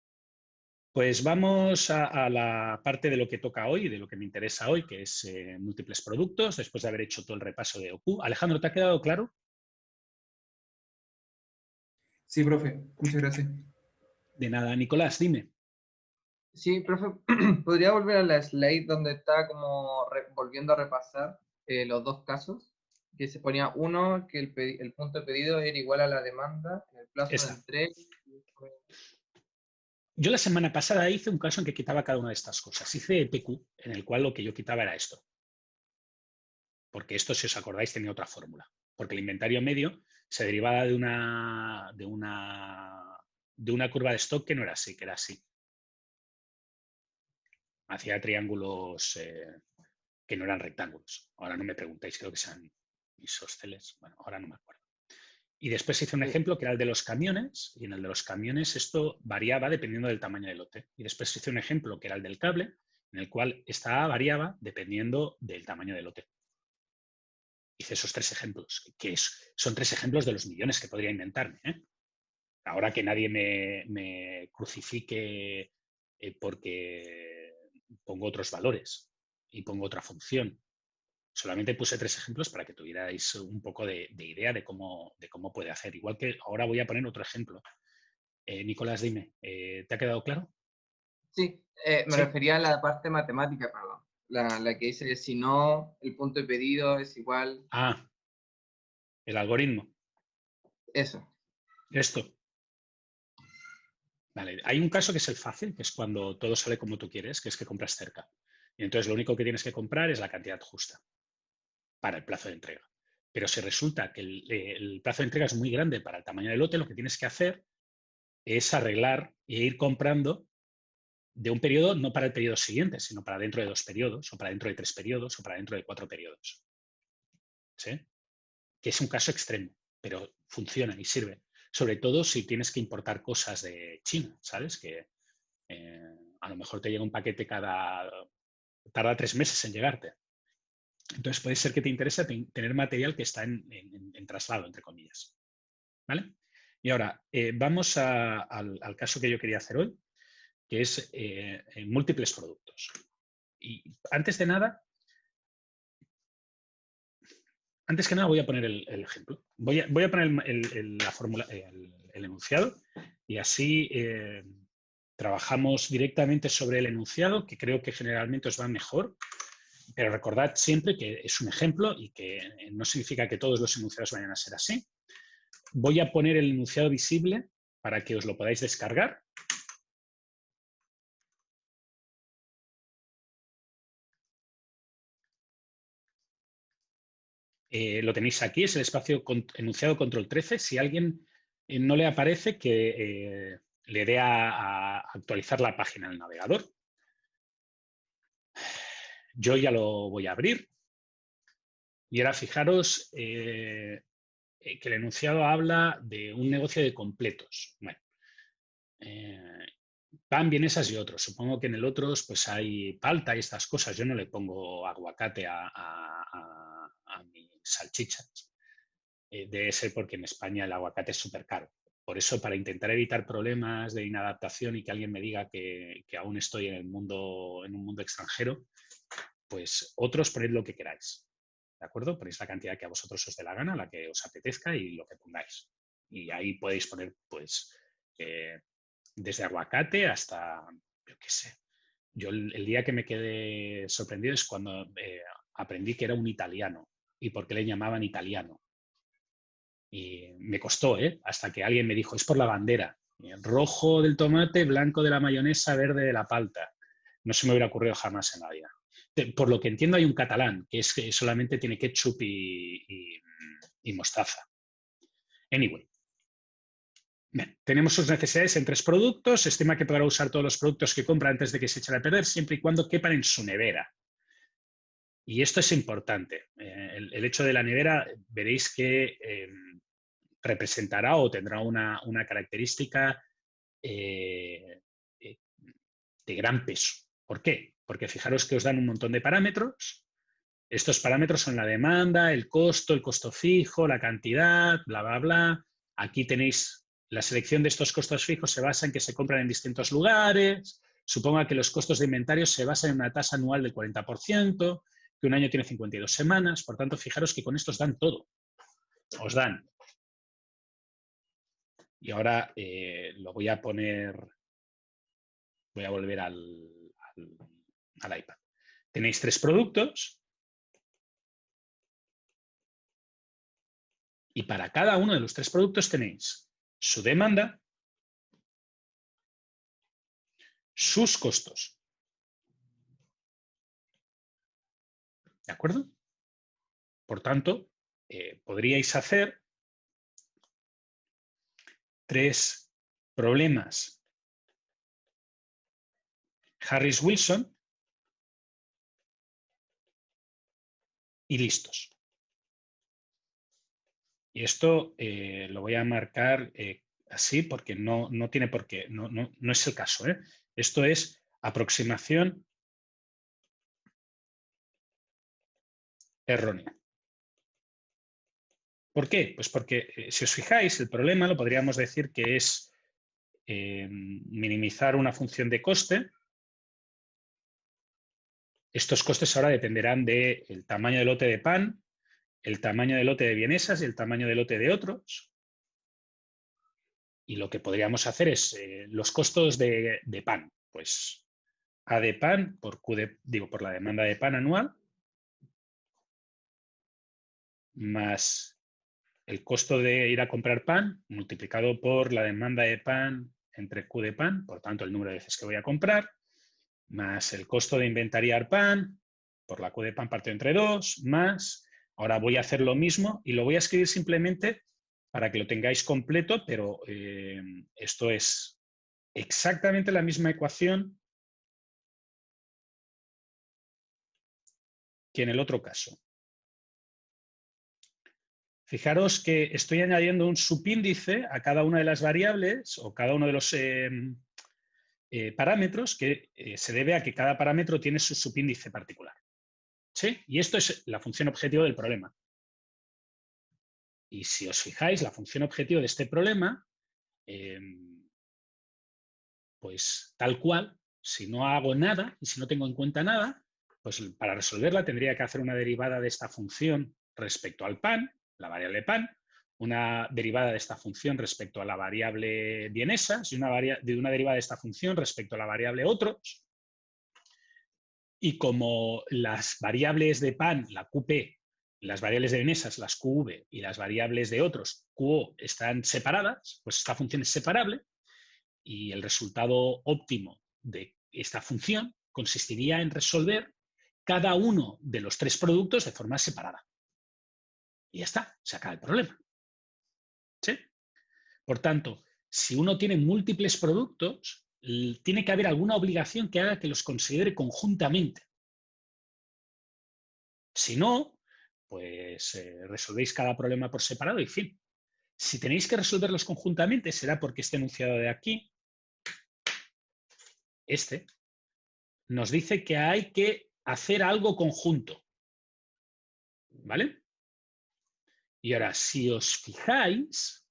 Pues vamos a la parte de lo que toca hoy, de lo que me interesa hoy, que es múltiples productos, después de haber hecho todo el repaso de OQ. Alejandro, ¿te ha quedado claro? Sí, profe, muchas gracias. De nada. Nicolás, dime. Sí, profe, ¿podría volver a la slide donde está como volviendo a repasar los dos casos? Que se ponía uno, que el punto de pedido era igual a la demanda, el plazo de Esta. entrega. Yo la semana pasada hice un caso en que quitaba cada una de estas cosas. Hice EPQ, en el cual lo que yo quitaba era esto. Porque esto, si os acordáis, tenía otra fórmula. Porque el inventario medio se derivaba de una curva de stock que no era así, que era así. Hacía triángulos que no eran rectángulos. Ahora no me preguntéis, creo que sean isósceles. Bueno, ahora no me acuerdo. Y después hice un ejemplo que era el de los camiones, y en el de los camiones esto variaba dependiendo del tamaño del lote. Y después hice un ejemplo que era el del cable, en el cual esta A variaba dependiendo del tamaño del lote. Hice esos tres ejemplos, que son tres ejemplos de los millones que podría inventarme. Ahora que nadie me crucifique porque pongo otros valores y pongo otra función. Solamente puse tres ejemplos para que tuvierais un poco de idea de cómo puede hacer. Igual que ahora voy a poner otro ejemplo. Nicolás, dime, ¿te ha quedado claro? Sí, me Sí. refería a la parte matemática, perdón. La que dice, si no, el punto de pedido es igual. Ah, el algoritmo. Eso. Esto. Vale, hay un caso que es el fácil, que es cuando todo sale como tú quieres, que es que compras cerca. Y entonces lo único que tienes que comprar es la cantidad justa para el plazo de entrega. Pero si resulta que el plazo de entrega es muy grande para el tamaño del lote, lo que tienes que hacer es arreglar e ir comprando de un periodo, no para el periodo siguiente, sino para dentro de 2 periodos, o para dentro de 3 periodos, o para dentro de 4 periodos. ¿Sí? Que es un caso extremo, pero funciona y sirve. Sobre todo si tienes que importar cosas de China, ¿sabes? Que a lo mejor te llega un paquete tarda 3 meses en llegarte. Entonces puede ser que te interese tener material que está en traslado, entre comillas. ¿Vale? Y ahora, vamos al caso que yo quería hacer hoy, que es múltiples productos. Y antes que nada voy a poner el ejemplo. Voy a poner la fórmula, el enunciado, y así trabajamos directamente sobre el enunciado, que creo que generalmente os va mejor. Pero recordad siempre que es un ejemplo y que no significa que todos los enunciados vayan a ser así. Voy a poner el enunciado visible para que os lo podáis descargar. Lo tenéis aquí, es el espacio enunciado control 13. Si a alguien no le aparece, que le dé a actualizar la página del navegador. Yo ya lo voy a abrir. Y ahora fijaros que el enunciado habla de un negocio de completos. Bueno, pan, vienesas y otros. Supongo que en el otros pues hay palta y estas cosas. Yo no le pongo aguacate a mis salchichas. Debe ser porque en España el aguacate es súper caro. Por eso, para intentar evitar problemas de inadaptación y que alguien me diga que aún estoy en un mundo extranjero, pues otros poned lo que queráis. ¿De acuerdo? Ponéis la cantidad que a vosotros os dé la gana, la que os apetezca y lo que pongáis. Y ahí podéis poner, pues, desde aguacate hasta, yo qué sé. Yo el día que me quedé sorprendido es cuando aprendí que era un italiano y por qué le llamaban italiano. Y me costó, hasta que alguien me dijo, es por la bandera. Rojo del tomate, blanco de la mayonesa, verde de la palta. No se me hubiera ocurrido jamás en la vida. Por lo que entiendo hay un catalán, que es que solamente tiene ketchup y mostaza. Anyway. Bien, tenemos sus necesidades en 3 productos. Estima que podrá usar todos los productos que compra antes de que se echen a perder, siempre y cuando quepan en su nevera. Y esto es importante. El hecho de la nevera, veréis que representará o tendrá una característica de gran peso. ¿Por qué? Porque fijaros que os dan un montón de parámetros. Estos parámetros son la demanda, el costo fijo, la cantidad, bla, bla, bla. Aquí tenéis la selección de estos costos fijos, se basa en que se compran en distintos lugares. Suponga que los costos de inventario se basan en una tasa anual del 40%, que un año tiene 52 semanas. Por tanto, fijaros que con esto os dan todo. Os dan. Y ahora lo voy a poner, voy a volver al iPad. Tenéis 3 productos y para cada uno de los 3 productos tenéis su demanda, sus costos. ¿De acuerdo? Por tanto, podríais hacer 3 problemas Harris-Wilson y listos. Y esto lo voy a marcar así porque no tiene por qué, no es el caso. Esto es aproximación errónea. ¿Por qué? Pues porque si os fijáis, el problema lo podríamos decir que es minimizar una función de coste. Estos costes ahora dependerán del tamaño del lote de pan, el tamaño del lote de vienesas y el tamaño del lote de otros. Y lo que podríamos hacer es los costos de pan. Pues A de pan por por la demanda de pan anual más el costo de ir a comprar pan multiplicado por la demanda de pan entre Q de pan, por tanto el número de veces que voy a comprar, más el costo de inventariar pan por la Q de pan partido entre 2, más, ahora voy a hacer lo mismo y lo voy a escribir simplemente para que lo tengáis completo, pero esto es exactamente la misma ecuación que en el otro caso. Fijaros que estoy añadiendo un subíndice a cada una de las variables o cada uno de los parámetros que se debe a que cada parámetro tiene su subíndice particular. ¿Sí? Y esto es la función objetivo del problema. Y si os fijáis, la función objetivo de este problema, pues tal cual, si no hago nada y si no tengo en cuenta nada, pues para resolverla tendría que hacer una derivada de esta función respecto al pan, la variable pan, una derivada de esta función respecto a la variable vienesas y una derivada de esta función respecto a la variable otros. Y como las variables de pan, la QP, las variables de vienesas, las QV y las variables de otros, QO, están separadas, pues esta función es separable y el resultado óptimo de esta función consistiría en resolver cada uno de los 3 productos de forma separada. Y ya está, se acaba el problema. ¿Sí? Por tanto, si uno tiene múltiples productos, tiene que haber alguna obligación que haga que los considere conjuntamente. Si no, pues resolvéis cada problema por separado y fin. Si tenéis que resolverlos conjuntamente, será porque este enunciado de aquí, nos dice que hay que hacer algo conjunto. ¿Vale? Y ahora, si os fijáis,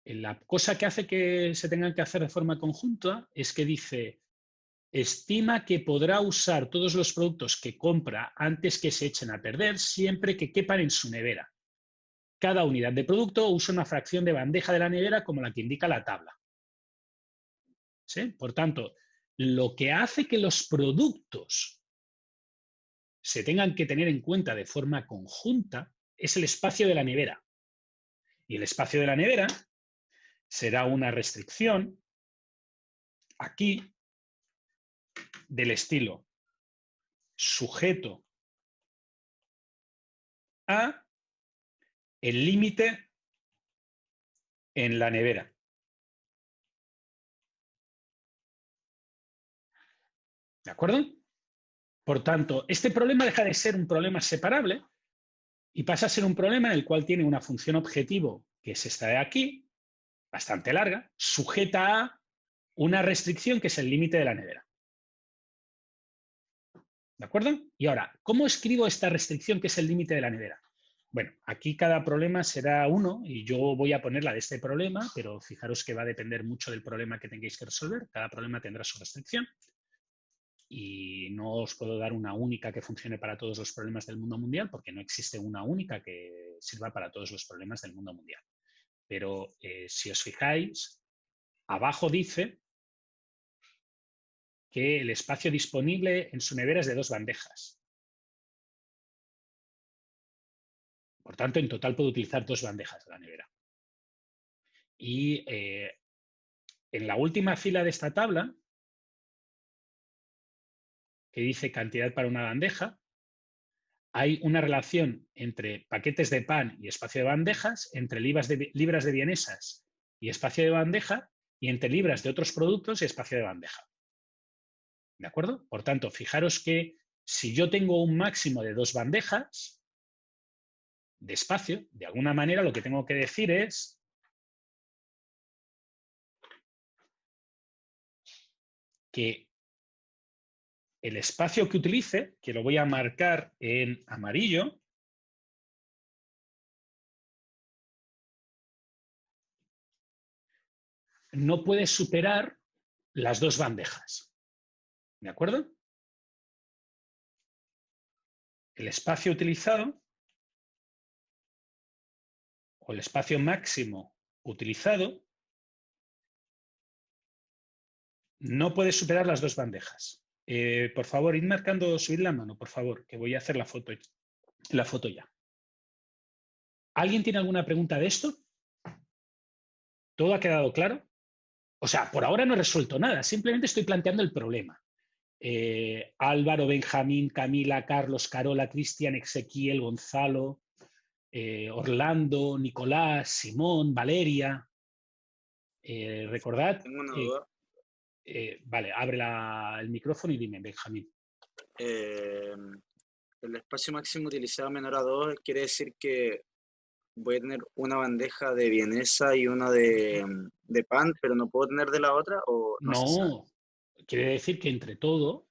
la cosa que hace que se tengan que hacer de forma conjunta es que dice, estima que podrá usar todos los productos que compra antes que se echen a perder siempre que quepan en su nevera. Cada unidad de producto usa una fracción de bandeja de la nevera como la que indica la tabla. ¿Sí? Por tanto, lo que hace que los productos se tengan que tener en cuenta de forma conjunta es el espacio de la nevera. Y el espacio de la nevera será una restricción aquí del estilo sujeto a el límite en la nevera. ¿De acuerdo? Por tanto, este problema deja de ser un problema separable y pasa a ser un problema en el cual tiene una función objetivo, que es esta de aquí, bastante larga, sujeta a una restricción que es el límite de la nevera. ¿De acuerdo? Y ahora, ¿cómo escribo esta restricción que es el límite de la nevera? Bueno, aquí cada problema será uno y yo voy a poner la de este problema, pero fijaros que va a depender mucho del problema que tengáis que resolver. Cada problema tendrá su restricción y no os puedo dar una única que funcione para todos los problemas del mundo mundial porque no existe una única que sirva para todos los problemas del mundo mundial. Pero si os fijáis, abajo dice que el espacio disponible en su nevera es de 2 bandejas. Por tanto, en total puedo utilizar 2 bandejas de la nevera. Y en la última fila de esta tabla, que dice cantidad para una bandeja, hay una relación entre paquetes de pan y espacio de bandejas, entre libras de vienesas y espacio de bandeja, y entre libras de otros productos y espacio de bandeja. ¿De acuerdo? Por tanto, fijaros que si yo tengo un máximo de 2 bandejas de espacio, de alguna manera lo que tengo que decir es que el espacio que utilice, que lo voy a marcar en amarillo, no puede superar las 2 bandejas. ¿De acuerdo? El espacio utilizado o el espacio máximo utilizado no puede superar las 2 bandejas. Por favor, id marcando, subid la mano, por favor, que voy a hacer la foto ya. ¿Alguien tiene alguna pregunta de esto? ¿Todo ha quedado claro? O sea, por ahora no he resuelto nada, simplemente estoy planteando el problema. Álvaro, Benjamín, Camila, Carlos, Carola, Cristian, Ezequiel, Gonzalo, Orlando, Nicolás, Simón, Valeria. Recordad. Tengo una duda. Vale, abre el micrófono y dime, Benjamín. El espacio máximo utilizado menor a 2 quiere decir que voy a tener una bandeja de vienesa y una de pan, pero no puedo tener de la otra, o no se sabe. No, quiere decir que entre todo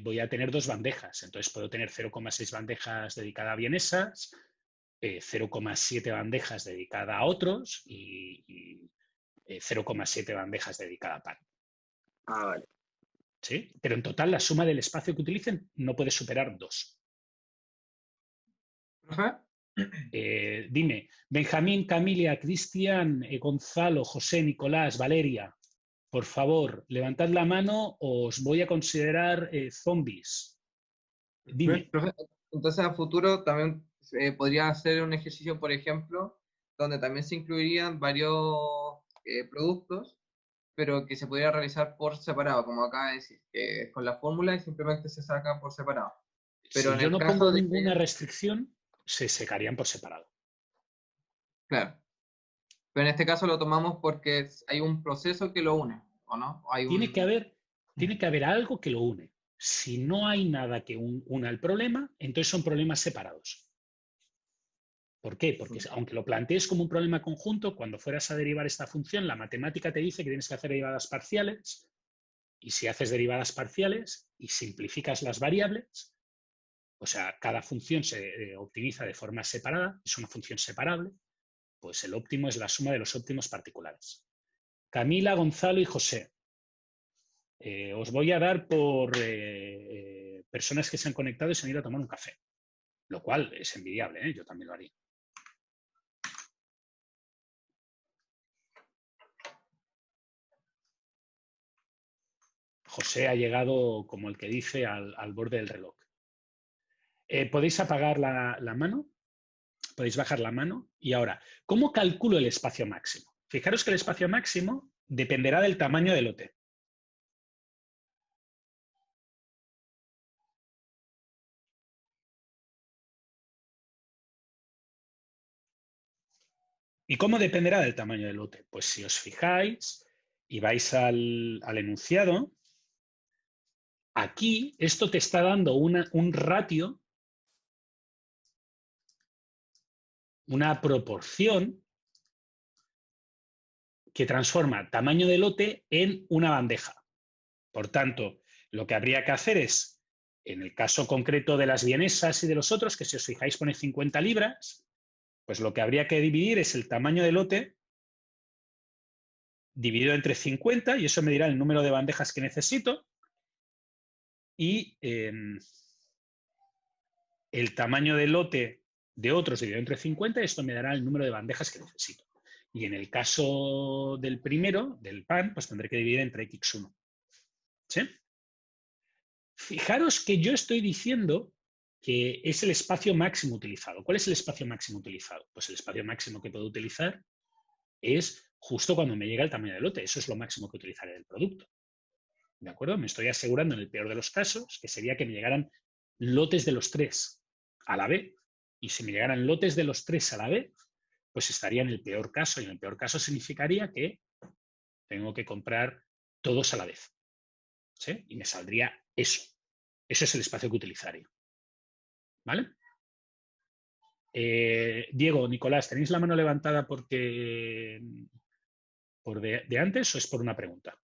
voy a tener 2 bandejas. Entonces puedo tener 0,6 bandejas dedicadas a vienesas, 0,7 bandejas dedicadas a otros y 0,7 bandejas dedicadas a pan. Ah, vale. ¿Sí? Pero en total la suma del espacio que utilicen no puede superar 2. Ajá. Dime, Benjamín, Camilia, Cristian, Gonzalo, José, Nicolás, Valeria, por favor, levantad la mano o os voy a considerar zombies. Dime. Profe, entonces a futuro también podría hacer un ejercicio, por ejemplo, donde también se incluirían varios productos, pero que se pudiera realizar por separado, como acaba de decir, que con la fórmula y simplemente se sacan por separado. Pero Si en yo el no caso pongo de ninguna que, restricción, se secarían por separado. claro, pero en este caso lo tomamos porque hay un proceso que lo une, ¿o no? Tiene que haber algo que lo une. Si no hay nada que una el problema, entonces son problemas separados. ¿Por qué? Porque aunque lo plantees como un problema conjunto, cuando fueras a derivar esta función, la matemática te dice que tienes que hacer derivadas parciales, y si haces derivadas parciales y simplificas las variables, o sea, cada función se optimiza de forma separada, es una función separable, pues el óptimo es la suma de los óptimos particulares. Camila, Gonzalo y José. Os voy a dar por personas que se han conectado y se han ido a tomar un café, lo cual es envidiable, yo también lo haría. José ha llegado, como el que dice, al borde del reloj. ¿Podéis apagar la mano? Podéis bajar la mano. Y ahora, ¿cómo calculo el espacio máximo? Fijaros que el espacio máximo dependerá del tamaño del lote. ¿Y cómo dependerá del tamaño del lote? Pues si os fijáis y vais al enunciado, aquí esto te está dando un ratio, una proporción que transforma tamaño de lote en una bandeja. Por tanto, lo que habría que hacer es, en el caso concreto de las vienesas y de los otros, que si os fijáis pone 50 libras, pues lo que habría que dividir es el tamaño de lote dividido entre 50, y eso me dirá el número de bandejas que necesito, y el tamaño de lote de otros dividido entre 50, esto me dará el número de bandejas que necesito. Y en el caso del primero, del pan, pues tendré que dividir entre x1. ¿Sí? Fijaros que yo estoy diciendo que es el espacio máximo utilizado. ¿Cuál es el espacio máximo utilizado? Pues el espacio máximo que puedo utilizar es justo cuando me llega el tamaño del lote. Eso es lo máximo que utilizaré del producto. ¿De acuerdo? Me estoy asegurando en el peor de los casos, que sería que me llegaran lotes de los 3 a la vez. Y si me llegaran lotes de los 3 a la vez, pues estaría en el peor caso. Y en el peor caso significaría que tengo que comprar todos a la vez. ¿Sí? Y me saldría eso. Eso es el espacio que utilizaría. ¿Vale? Diego, Nicolás, ¿tenéis la mano levantada porque por de antes o es por una pregunta?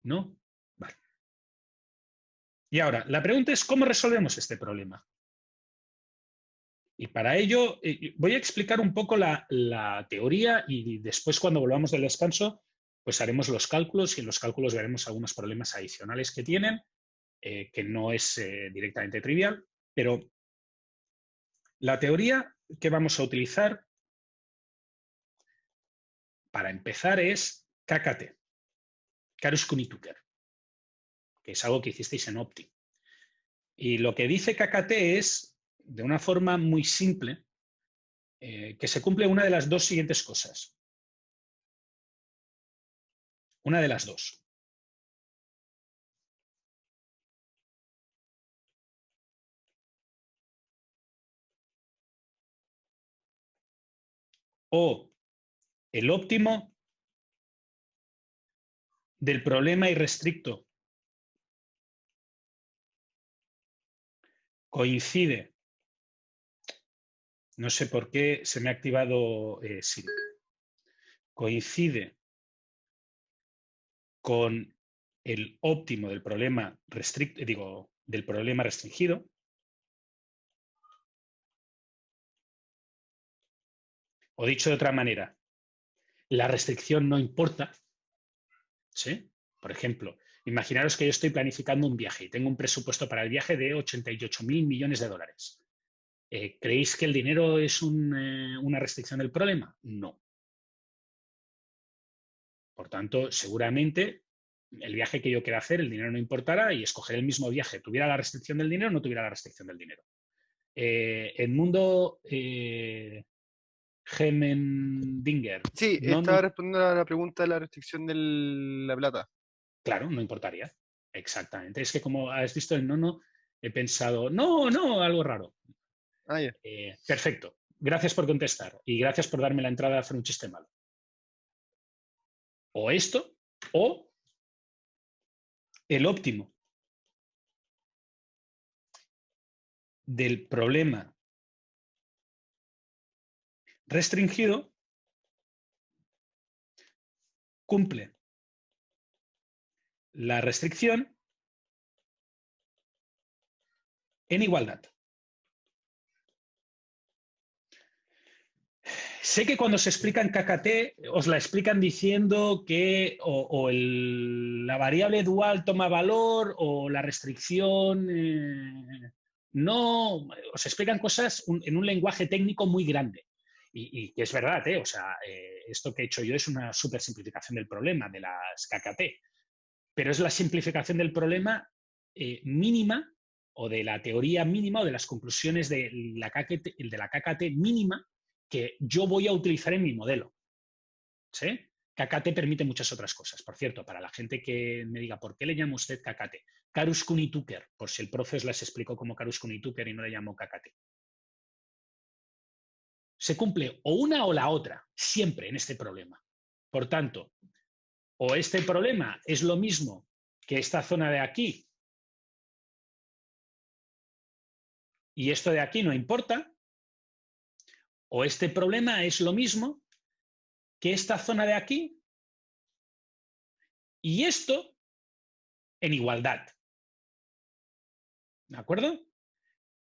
¿No? Vale. Y ahora, la pregunta es ¿cómo resolvemos este problema? Y para ello voy a explicar un poco la teoría y después cuando volvamos del descanso pues haremos los cálculos y en los cálculos veremos algunos problemas adicionales que tienen, que no es directamente trivial, pero la teoría que vamos a utilizar para empezar es KKT, Karuskuni-Tucker, que es algo que hicisteis en Opti. Y lo que dice KKT es, de una forma muy simple, que se cumple una de las dos siguientes cosas. Una de las dos. O el óptimo del problema irrestricto coincide. No sé por qué se me ha activado Siri. Coincide con el óptimo del problema del problema restringido. O dicho de otra manera, la restricción no importa. ¿Sí? Por ejemplo, imaginaros que yo estoy planificando un viaje y tengo un presupuesto para el viaje de 88.000 millones de dólares. ¿Creéis que el dinero es una restricción del problema? No. Por tanto, seguramente el viaje que yo quiera hacer, el dinero no importará y escoger el mismo viaje, tuviera la restricción del dinero o no tuviera la restricción del dinero. Edmundo Gemendinger. Sí, No, estaba respondiendo a la pregunta de la restricción de la plata. Claro, no importaría. Exactamente. Es que como has visto el no, he pensado, no, algo raro. Ah, ya. Perfecto. Gracias por contestar y gracias por darme la entrada a hacer un chiste malo. O esto, o el óptimo del problema restringido cumple la restricción en igualdad. Sé que cuando se explica en KKT os la explican diciendo que la variable dual toma valor o la restricción no. Os explican cosas en un lenguaje técnico muy grande. Y que es verdad, o sea, esto que he hecho yo es una súper simplificación del problema de las KKT. Pero es la simplificación del problema mínima o de la teoría mínima o de las conclusiones de la KKT mínima que yo voy a utilizar en mi modelo. ¿Sí? KKT permite muchas otras cosas. Por cierto, para la gente que me diga, ¿por qué le llama usted KKT? Karuskuni-Tucker, por si el profe les explicó como Karuskuni-Tucker y no le llamó KKT. se cumple o una o la otra, siempre en este problema. Por tanto, o este problema es lo mismo que esta zona de aquí y esto de aquí no importa, o este problema es lo mismo que esta zona de aquí y esto en igualdad. ¿De acuerdo?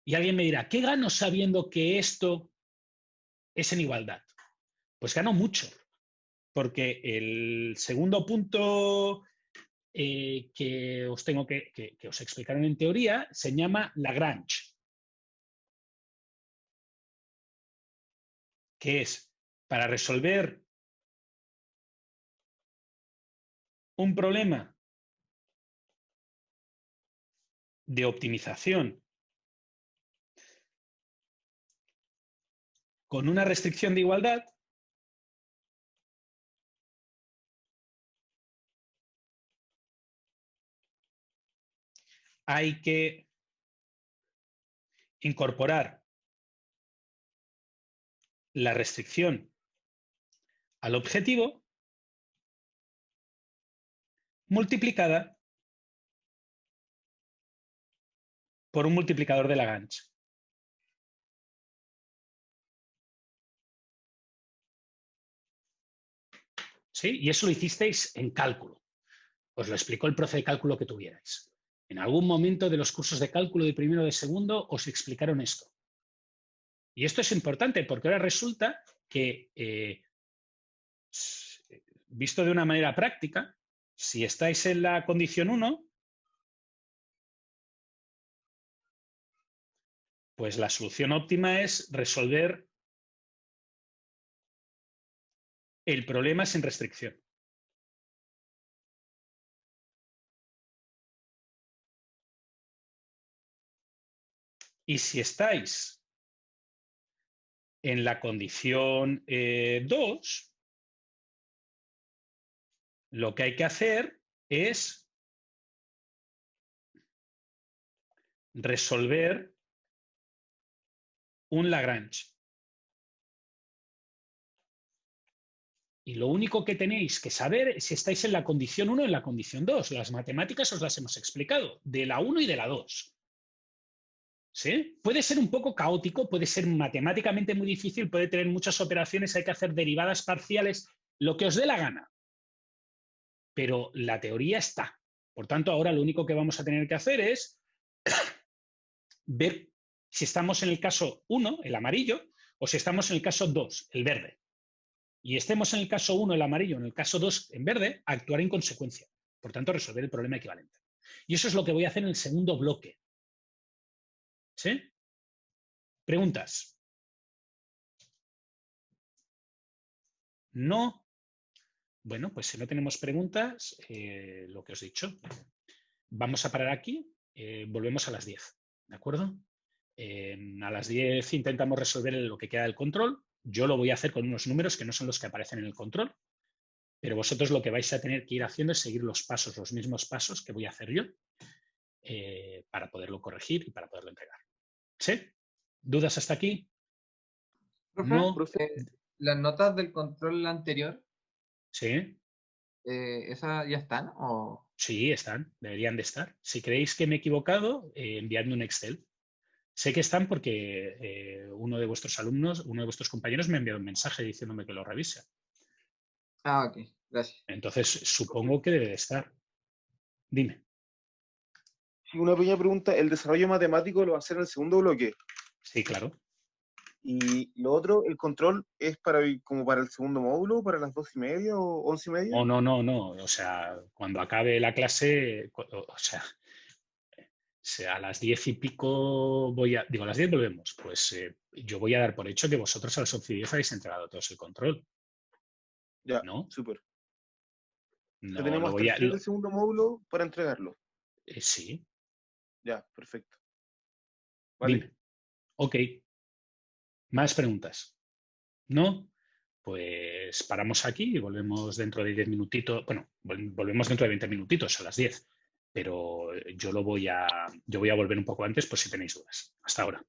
Y alguien me dirá, ¿qué gano sabiendo que esto es en igualdad? Pues gano mucho, porque el segundo punto que os tengo que os explicaron en teoría se llama Lagrange, que es para resolver un problema de optimización con una restricción de igualdad, hay que incorporar la restricción al objetivo multiplicada por un multiplicador de Lagrange. ¿Sí? Y eso lo hicisteis en cálculo. Os lo explicó el profe de cálculo que tuvierais. En algún momento de los cursos de cálculo de primero o de segundo os explicaron esto. Y esto es importante porque ahora resulta que, visto de una manera práctica, si estáis en la condición 1, pues la solución óptima es resolver el problema sin restricción. Y si estáis en la condición 2, lo que hay que hacer es resolver un Lagrange. Y lo único que tenéis que saber es si estáis en la condición 1 o en la condición 2. Las matemáticas os las hemos explicado, de la 1 y de la 2. ¿Sí? Puede ser un poco caótico, puede ser matemáticamente muy difícil, puede tener muchas operaciones, hay que hacer derivadas parciales, lo que os dé la gana. Pero la teoría está. Por tanto, ahora lo único que vamos a tener que hacer es ver si estamos en el caso 1, el amarillo, o si estamos en el caso 2, el verde. Y estemos en el caso 1, el amarillo, en el caso 2, en verde, actuar en consecuencia. Por tanto, resolver el problema equivalente. Y eso es lo que voy a hacer en el segundo bloque. ¿Sí? ¿Preguntas? ¿No? Bueno, pues si no tenemos preguntas, lo que os he dicho, vamos a parar aquí, volvemos a las 10, ¿de acuerdo? A las 10 intentamos resolver lo que queda del control. Yo lo voy a hacer con unos números que no son los que aparecen en el control, pero vosotros lo que vais a tener que ir haciendo es seguir los pasos, los mismos pasos que voy a hacer yo, para poderlo corregir y para poderlo entregar. ¿Sí? ¿Dudas hasta aquí? Profe, No. las notas del control anterior, Sí. ¿esas ya están? ¿O? Sí, están, deberían de estar. Si creéis que me he equivocado, enviadme un Excel. Sé que están porque uno de vuestros alumnos, uno de vuestros compañeros me ha enviado un mensaje diciéndome que lo revise. Ah, ok, gracias. Entonces, supongo que debe de estar. Dime. Una pequeña pregunta, ¿el desarrollo matemático lo va a hacer en el segundo bloque? Sí, claro. Y lo otro, ¿el control es como para el segundo módulo, para las 2:30 o 11:30? No. O sea, cuando acabe la clase, o sea, a las 10 y pico a las 10 volvemos. Pues yo voy a dar por hecho que vosotros a las 11:10 habéis entregado todos el control. Ya, ¿No? súper. No, tenemos hasta el fin del segundo módulo para entregarlo. Sí. Ya, perfecto. Vale. Dime. Ok. ¿Más preguntas? ¿No? Pues paramos aquí y volvemos dentro de 10 minutitos. Bueno, volvemos dentro de 20 minutitos a las 10. Pero yo voy a volver un poco antes por si tenéis dudas. Hasta ahora.